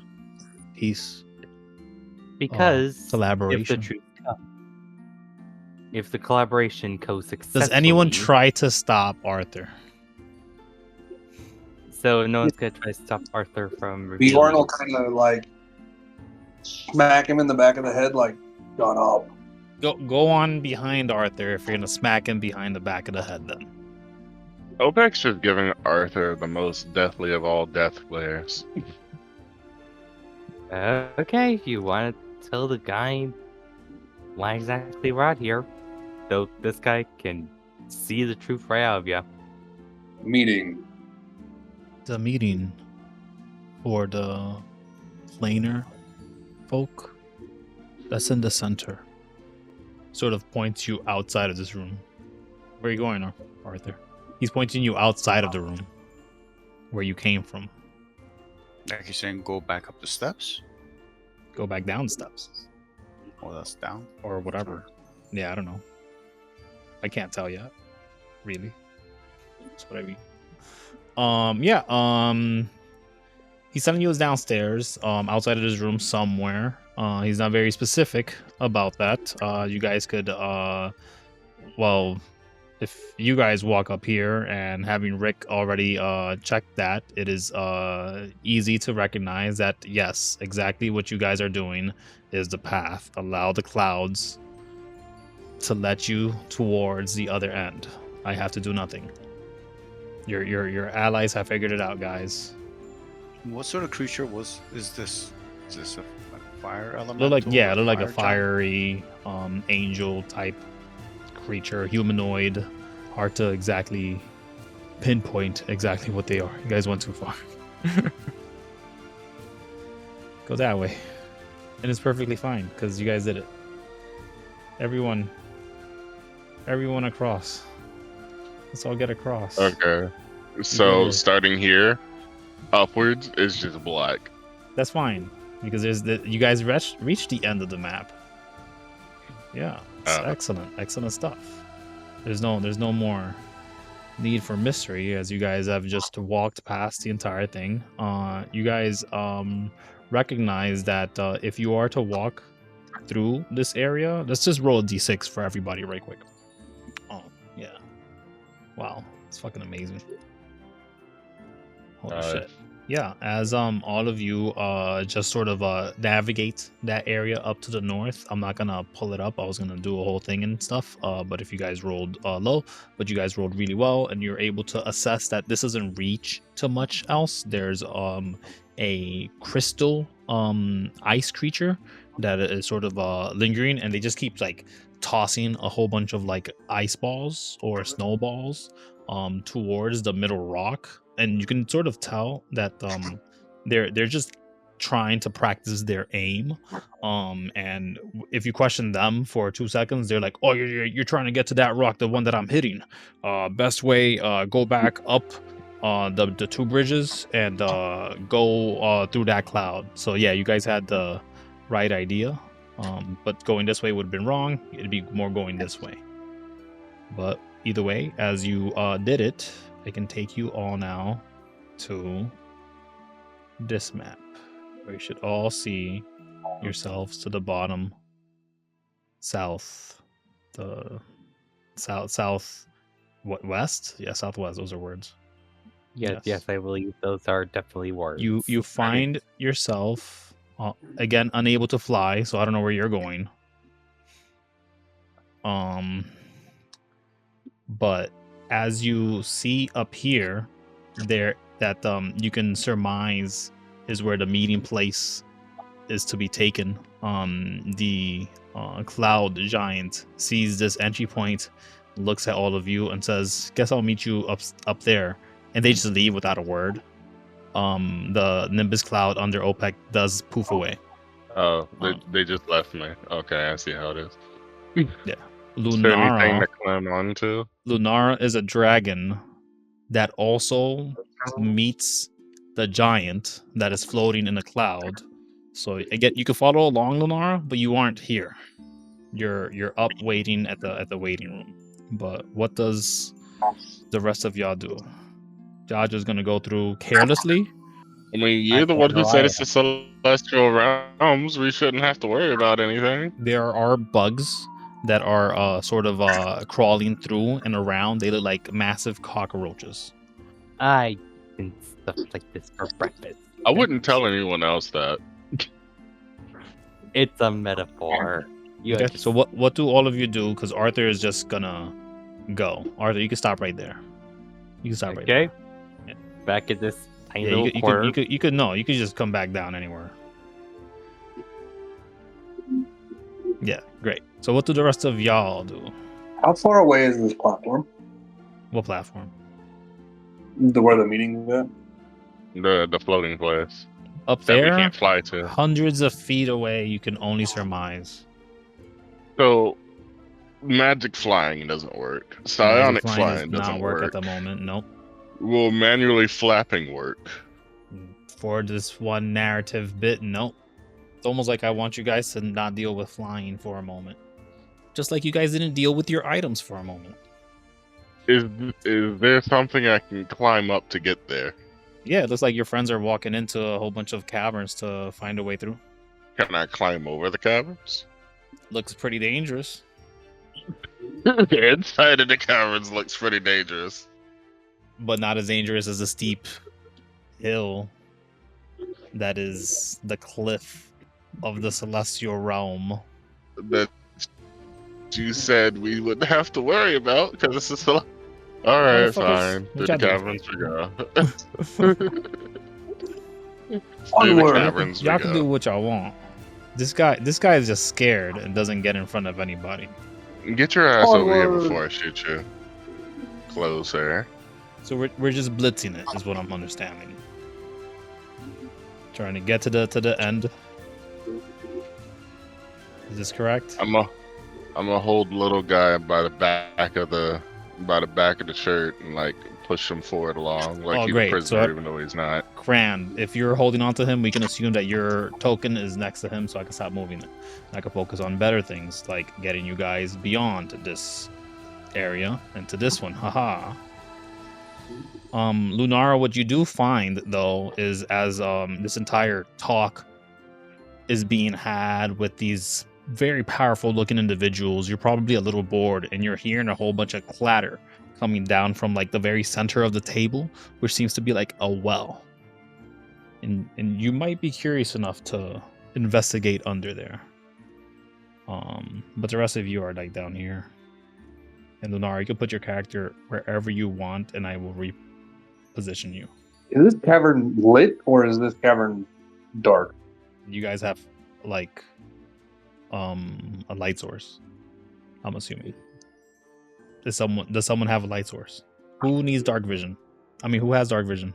Peace.
Because
collaboration.
if the collaboration goes successfully,
Does anyone try to stop Arthur?
So no one's gonna try to stop Arthur from
Bjorn will
revealing.
kind of like smack him in the back of the head, like, "Shut up."
Go on behind Arthur if you're gonna smack him behind the back of the head then.
OPEC's just giving Arthur the most deathly of all death glares.
Okay, if you want to tell the guy why exactly we're out here, so this guy can see the truth right out of you.
Meeting.
The meeting for the planar folk that's in the center. Sort of points you outside of this room. Where are you going, Arthur? He's pointing you outside of the room where you came from.
Like you're saying, go back up the steps?
Go back down the steps.
Oh, that's down.
Or whatever. Yeah, I don't know. I can't tell yet. Really. That's what I mean. He's telling you it's downstairs, outside of his room somewhere. He's not very specific about that. You guys could, if you guys walk up here and having Rick already checked that, it is easy to recognize that, yes, exactly what you guys are doing is the path. Allow the clouds to let you towards the other end. I have to do nothing. Your allies have figured it out, guys.
What sort of creature is this? Is this a fire element?
Look like a fiery angel type creature, humanoid. Hard to exactly pinpoint exactly what they are. You guys went too far. Go that way, and it's perfectly fine because you guys did it. Everyone across. Let's all get across.
Okay. So
did it.
starting here, upwards is just black.
That's fine because you guys reached the end of the map. Yeah, it's excellent stuff. There's no more need for mystery as you guys have just walked past the entire thing. You guys recognize that if you are to walk through this area, let's just roll a d6 for everybody right quick. Oh yeah, wow, it's fucking amazing. Holy shit. Yeah, as all of you just sort of navigate that area up to the north. I'm not gonna pull it up. I was gonna do a whole thing and stuff. But if you guys rolled low, but you guys rolled really well, and you're able to assess that this doesn't reach to much else. There's a crystal ice creature that is sort of lingering, and they just keep like tossing a whole bunch of like ice balls or snowballs towards the middle rock. And you can sort of tell that they're just trying to practice their aim. And if you question them for 2 seconds, they're like, "Oh, you're trying to get to that rock, the one that I'm hitting. Best way, go back up the 2 bridges and go through that cloud." So yeah, you guys had the right idea. But going this way would have been wrong. It'd be more going this way. But either way, as you did it, I can take you all now to this map, where you should all see yourselves to the bottom south, the south west? Yeah, southwest, those are words.
Yes, I believe those are definitely words.
You find yourself again unable to fly, so I don't know where you're going. But as you see up here, there that you can surmise is where the meeting place is to be taken. The cloud giant sees this entry point, looks at all of you, and says, "Guess I'll meet you up there." And they just leave without a word. The Nimbus cloud under OPEC does poof away.
Oh, they just left me. Okay, I see how it is.
Yeah.
Is there anything
Lunara.
to climb onto?
Lunara is a dragon that also meets the giant that is floating in a cloud. So again, you can follow along, Lunara, but you aren't here. You're up waiting at the waiting room. But what does the rest of y'all do? Y'all just gonna go through carelessly?
I mean, you're the one who said it's the celestial realms. We shouldn't have to worry about anything.
There are bugs that are sort of crawling through and around. They look like massive cockroaches.
I eat stuff like this for breakfast.
I wouldn't tell anyone else that.
It's a metaphor. You
Okay,
just-
so what do all of you do? Because Arthur is just gonna go. Arthur, you can stop right there. You can stop right there.
Okay. Back at this tiny
Yeah,
little corner.
you could just come back down anywhere. Yeah, great. So what do the rest of y'all do?
How far away is this platform?
What platform?
Where the meeting is at?
The floating place
Up
that we
there,
can't fly to.
hundreds of feet away. You can only surmise.
So magic flying doesn't work. Psionic
Magic
flying
does
doesn't
not work at the moment. Nope.
Will manually flapping work?
For this one narrative bit, nope. It's almost like I want you guys to not deal with flying for a moment. Just like you guys didn't deal with your items for a moment.
Is there something I can climb up to get there?
Yeah, it looks like your friends are walking into a whole bunch of caverns to find a way through.
Can I climb over the caverns?
Looks pretty dangerous.
The inside of the caverns looks pretty dangerous.
But not as dangerous as the steep hill that is the cliff of the celestial realm.
That you said we wouldn't have to worry about because it's a Alright, fine.
What
To the
y'all
caverns we go. To the
Onward.
caverns we
Y'all can do
go.
what y'all want. This guy is just scared and doesn't get in front of anybody.
Get your ass over here
Onward.
before I shoot you. Closer.
So we're just blitzing it, is what I'm understanding. Trying to get to the end. Is this correct?
I'm a hold little guy by the back of the shirt and like push him forward along like
Oh,
he's
great.
a prisoner
So-
even though he's not.
Cran, if you're holding on to him, we can assume that your token is next to him, so I can stop moving it. I can focus on better things, like getting you guys beyond this area and to this one. Haha. Lunara, what you do find though is as this entire talk is being had with these very powerful looking individuals, you're probably a little bored and you're hearing a whole bunch of clatter coming down from like the very center of the table, which seems to be like a well. And you might be curious enough to investigate under there. But the rest of you are like down here. And Lunara, you can put your character wherever you want, and I will reposition you.
Is this cavern lit or is this cavern dark?
You guys have like a light source. I'm assuming. Does someone have a light source? Who needs dark vision? I mean, who has dark vision?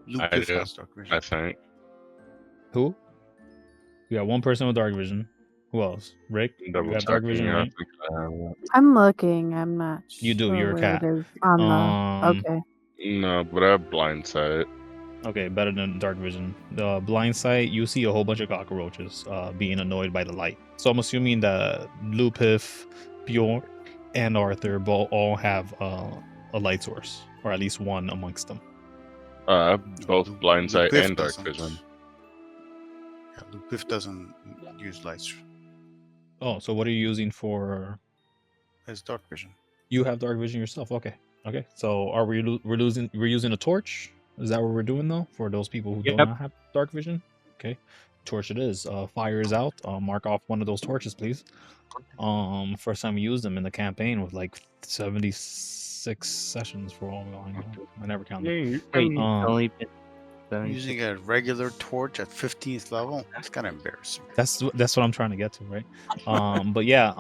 Luke
I
Piff
do.
has dark vision.
I think.
Who? You got one person with dark vision. Who else? Rick? You
Double
got dark vision,
checking, I
right?
think I have that.
I'm looking. I'm not.
You do,
Sure
you're a
where
cat.
it is on the. Okay.
No, but I have blind sight.
Okay, better than dark vision. The blind sight, you see a whole bunch of cockroaches being annoyed by the light. So I'm assuming that Piff, Bjorn, and Arthur all have a light source, or at least one amongst them.
I have both
Luke-
blind
Luke
sight
Piff
and dark
doesn't.
vision.
Yeah, Luke Piff doesn't use lights
Oh, so what are you using for?
as dark vision.
You have dark vision yourself. Okay. Okay. So are we're using a torch? Is that what we're doing though? For those people who do
Yep.
not have dark vision? Okay. Torch it is. Fire is out. Mark off one of those torches, please. First time we used them in the campaign with like 76 sessions for all I know. I never counted.
Yeah, you
Wait,
can-
Um,
only been
Using a regular torch at 15th level? It's kind of embarrassing.
That's what I'm trying to get to, right? But yeah,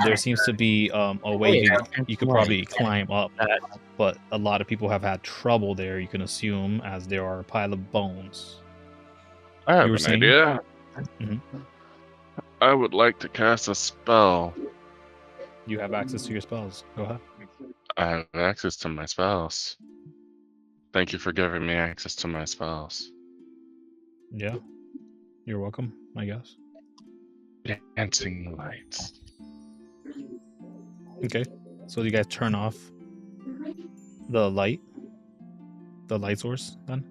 there seems to be a way you could probably climb up, but a lot of people have had trouble there. You can assume, as there are a pile of bones.
I have
You were
an
saying?
idea.
Mhm.
I would like to cast a spell.
You have access to your spells. Go ahead.
I have access to my spells. Thank you for giving me access to my spells.
Yeah, you're welcome, I guess.
Dancing lights.
Okay, so you guys turn off the light source then?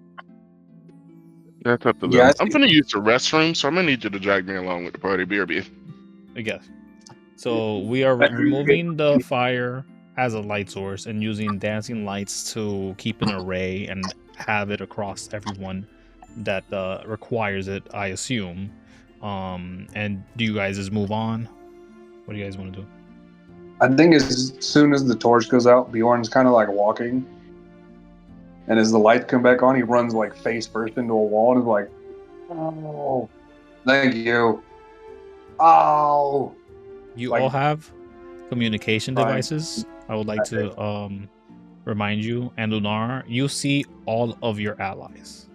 That's up to them.
Yeah, I
I'm gonna use the restroom, so I'm gonna need you to drag me along with the party, BRB.
I guess. So we are removing the fire as a light source and using dancing lights to keep an array and have it across everyone that requires it, I assume. And do you guys just move on? What do you guys want to do?
I think as soon as the torch goes out, Bjorn's kind of like walking. And as the lights come back on, he runs like face first into a wall and is like, "Oh, thank you. Oh."
You
Like-
all have communication
Fine.
devices. I would like to remind you, and Lunara, you see all of your allies.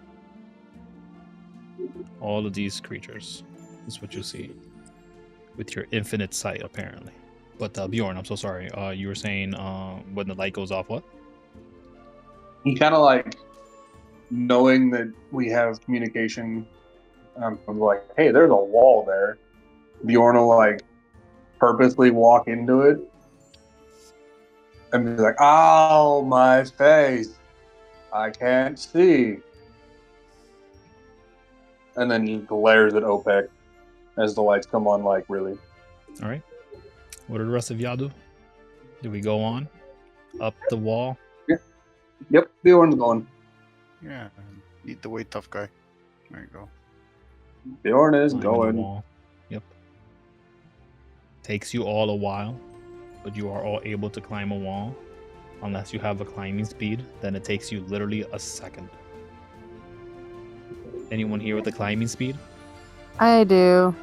All of these creatures is what you see with your infinite sight, apparently. But Bjorn, I'm so sorry. You were saying when the light goes off, what?
He kind of like, knowing that we have communication, I'm like, hey, there's a wall there. Bjorn will like purposely walk into it and be like, "Oh, my face. I can't see." And then he glares at OPEC as the lights come on, like, really.
All right. What do the rest of y'all do? Do we go on up the wall?
Yep, Bjorn's going.
Yeah, lead the way, tough guy. There you go.
Bjorn is
Climbing the
going.
wall. Yep. Takes you all a while, but you are all able to climb a wall. Unless you have a climbing speed, then it takes you literally a second. Anyone here with a climbing speed?
I do.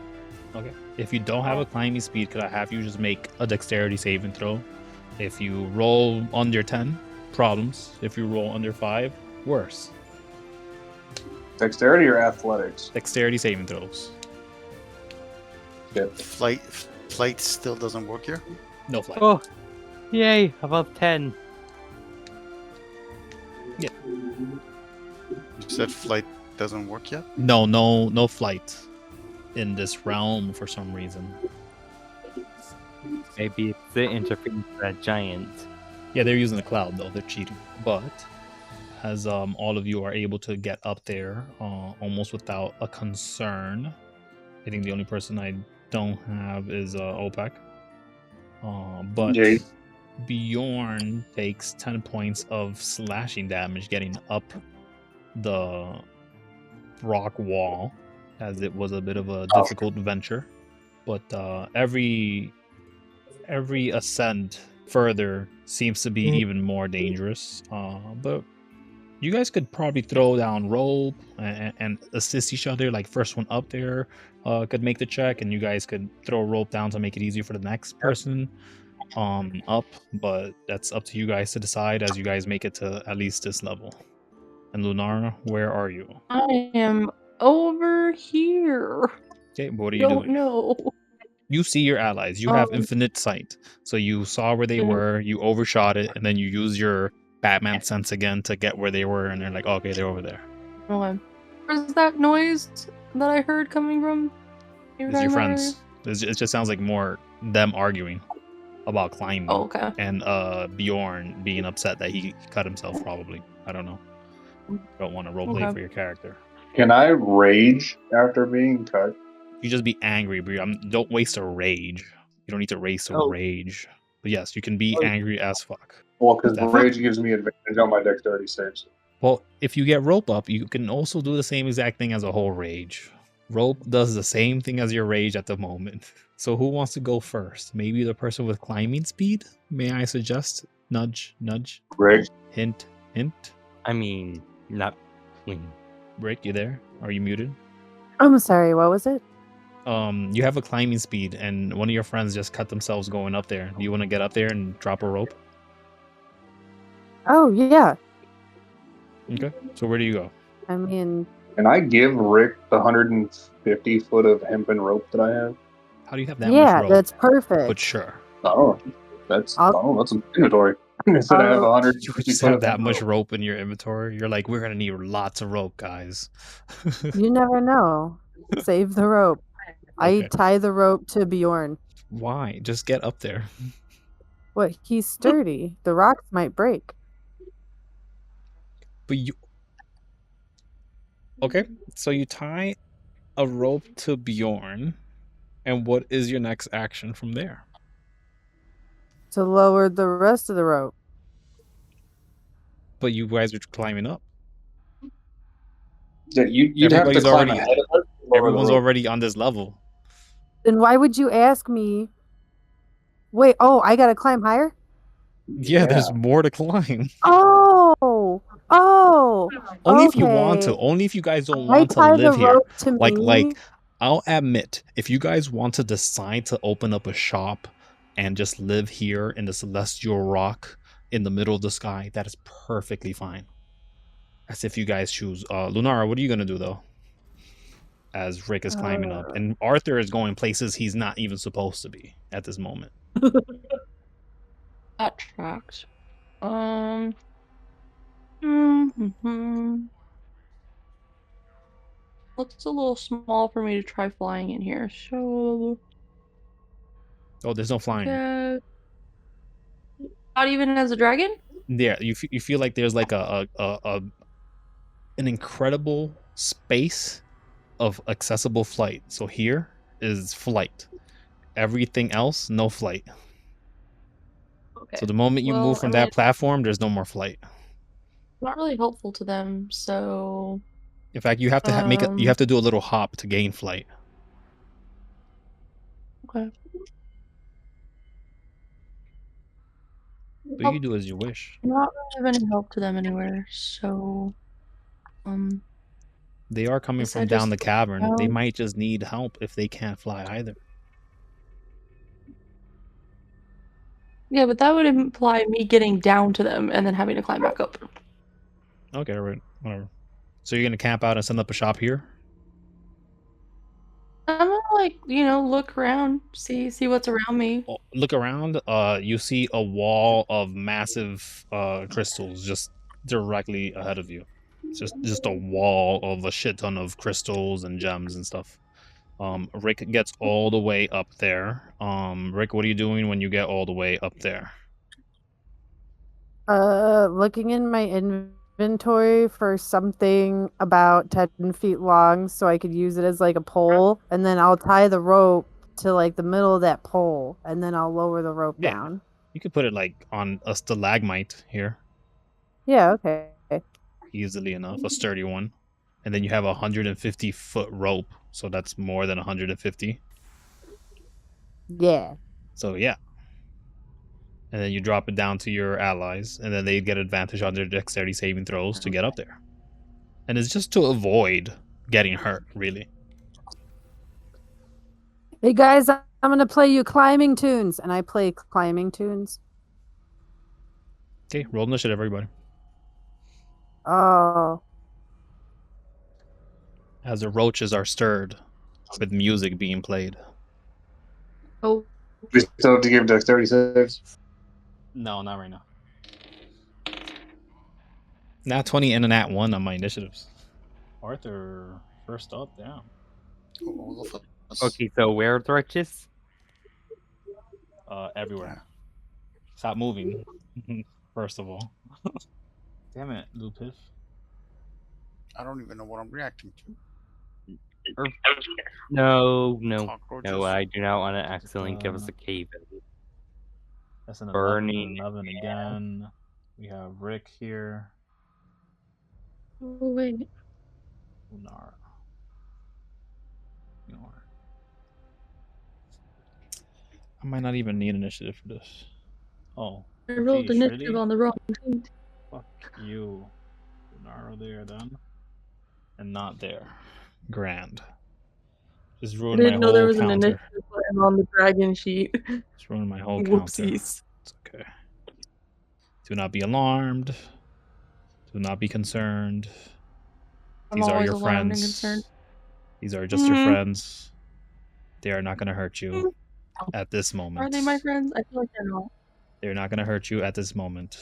Okay. If you don't have a climbing speed, could I have you just make a dexterity saving throw? If you roll under 10, problems. If you roll under 5, worse.
Dexterity or athletics?
Dexterity saving throws.
Flight still doesn't work here?
No flight.
Oh, yay! Above 10.
You said flight doesn't work yet?
No flight in this realm for some reason.
Maybe it's the interference of that giant.
Yeah, they're using the cloud though. They're cheating. But as all of you are able to get up there almost without a concern, I think the only person I don't have is OPEC. But
Jade.
Bjorn takes 10 points of slashing damage getting up the rock wall, as it was a bit of a difficult venture. But every ascent further seems to be even more dangerous. But you guys could probably throw down rope and assist each other. Like first one up there could make the check, and you guys could throw rope down to make it easier for the next person up. But that's up to you guys to decide as you guys make it to at least this level. And Lunara, where are you?
I am over here.
Okay, what are you
Don't
doing?
know.
You see your allies. You have infinite sight. So you saw where they were, you overshot it, and then you use your Batman sense again to get where they were, and they're like, oh, okay, they're over there.
Okay. Where's that noise that I heard coming from?
It's your friends. It just sounds like more them arguing about climbing.
Oh, okay.
And Bjorn being upset that he cut himself, probably. I don't know. Don't want to roleplay
Okay.
for your character.
Can I rage after being cut?
You just be angry, but don't waste a rage. You don't need to waste a rage. But yes, you can be angry as fuck.
Well, because
Definitely.
rage gives me advantage on my dexterity saves.
Well, if you get rope up, you can also do the same exact thing as a whole rage. Rope does the same thing as your rage at the moment. So who wants to go first? Maybe the person with climbing speed? May I suggest? Nudge, nudge.
Rage.
Hint, hint.
I mean, not.
Rick, you there? Are you muted?
I'm sorry, what was it?
You have a climbing speed, and one of your friends just cut themselves going up there. Do you want to get up there and drop a rope?
Oh, yeah.
Okay. So where do you go?
I mean,
Can I give Rick the 150 foot of hempen rope that I have?
How do you have that much
yeah,
rope?
that's perfect.
But sure.
Oh, that's
I'll-
that's an inventory. I said I have
I'll-
150
You just
foot
have
of
that
hempen
much
rope.
rope in your inventory. You're like, we're gonna need lots of rope, guys.
You never know. Save the rope.
Okay.
I tie the rope to Bjorn.
Why? Just get up there.
What? He's sturdy. The rocks might break.
But you. Okay. So you tie a rope to Bjorn, and what is your next action from there?
To lower the rest of the rope.
But you guys are climbing up.
Yeah, you'd have to
Everybody's
climb
already-
ahead of us. to lower the
Everyone's
rope.
already on this level.
Then why would you ask me? Wait, I gotta climb higher?
Yeah, there's more to climb.
Oh!
Only if you want to.
Okay.
Only if you guys don't
I
want to
tie
live
the
here.
rope to
Like,
me.
I'll admit, if you guys want to decide to open up a shop and just live here in the celestial rock in the middle of the sky, that is perfectly fine. As if you guys choose. Lunara, what are you gonna do though? As Rick is climbing up, and Arthur is going places he's not even supposed to be at this moment.
That tracks. Mhm. Looks a little small for me to try flying in here, so
Oh, there's no flying.
yeah. Not even as a dragon?
Yeah, you feel like there's like an incredible space of accessible flight. So here is flight. Everything else, no flight.
Okay.
So the moment you
Well,
move from
I
that
mean,
platform, there's no more flight.
not really helpful to them, so
In fact, you have to make it. You have to do a little hop to gain flight.
okay.
But you can do as you wish.
Not really of any help to them anywhere, so
They are coming
Guess I
from down
just
the cavern. They
go-
might just need help if they can't fly either.
yeah, but that would imply me getting down to them and then having to climb back up.
Okay, right, whatever. So you're gonna camp out and set up a shop here?
I'm gonna look around, see what's around me.
Oh, look around. You see a wall of massive crystals just directly ahead of you. It's just a wall of a shit ton of crystals and gems and stuff. Rick gets all the way up there. Rick, what are you doing when you get all the way up there?
Looking in my inventory for something about 10 feet long so I could use it as like a pole, and then I'll tie the rope to like the middle of that pole, and then I'll lower the rope
Yeah.
down.
You could put it like on a stalagmite here,
Yeah, okay.
easily enough, a sturdy one. And then you have a 150-foot rope, so that's more than 150.
Yeah.
So yeah. And then you drop it down to your allies, and then they get advantage on their dexterity saving throws to get up there. And it's just to avoid getting hurt, really.
Hey guys, I'm gonna play you climbing tunes, and I play climbing tunes.
Okay, roll initiative, everybody.
Oh.
As the roaches are stirred with music being played.
Oh,
We still have to give dexterity saves.
No, not right now. Nat 20 and a nat 1 on my initiatives. Arthur, first up, down.
Okay, so where are the riches?
Everywhere. Stop moving, first of all. Damn it, Piff.
I don't even know what I'm reacting to.
No,
Cockroaches.
I do not want to accidentally give us a cave.
That's an 11,
Burning
11 again. We have Rick here.
wait.
Lunara. I might not even need initiative for this. Oh.
I rolled
geez,
initiative
really?
on the wrong thing.
Fuck you. Lunara there then. and not there. Grand. Just
I
ruined my
didn't know there
whole
was an
counter.
initiative button on the dragon sheet.
Just ruined my whole counter.
Whoopsies.
It's okay. Do not be alarmed. Do not be concerned.
I'm
These are
always
your
alarmed and
friends.
concerned.
These are just your friends. They are not going to hurt you
Mm.
at this moment.
Are they my friends? I feel like they're not.
They're not going to hurt you at this moment.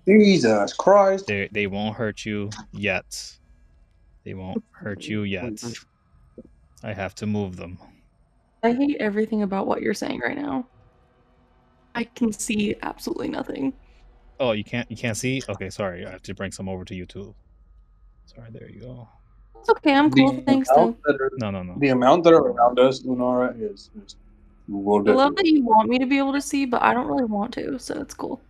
Jesus Christ.
They won't hurt you yet. They won't hurt you yet. I have to move them.
I hate everything about what you're saying right now. I can see absolutely nothing.
Oh, you can't see? Okay, sorry. I have to bring some over to you too. Sorry, there you go.
It's okay, I'm cool. Thanks, though.
No.
The amount that are around us, Lunara, is
I love that you want me to be able to see, but I don't really want to, so it's cool.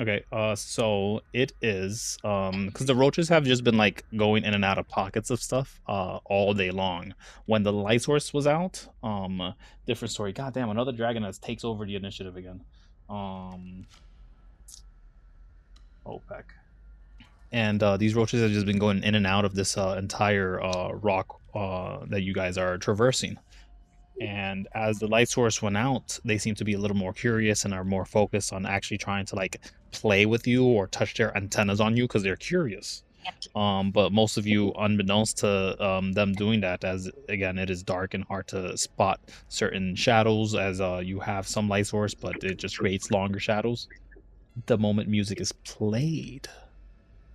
Okay, so it is because the roaches have just been like going in and out of pockets of stuff all day long. When the light source was out, different story. God damn, another dragon that takes over the initiative again. OPEC. And these roaches have just been going in and out of this entire rock that you guys are traversing. And as the light source went out, they seem to be a little more curious and are more focused on actually trying to like play with you or touch their antennas on you because they're curious. But most of you, unbeknownst to them doing that, as again it is dark and hard to spot certain shadows, as you have some light source, but it just creates longer shadows. The moment music is played,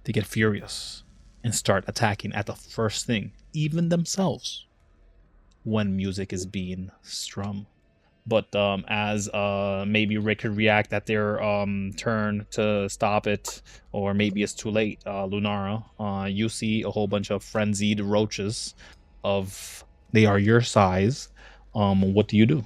they get furious and start attacking at the first thing, even themselves, when music is being strummed. But as maybe Rick could react at their turn to stop it, or maybe it's too late, Lunara, you see a whole bunch of frenzied roaches. They are your size. What do you do?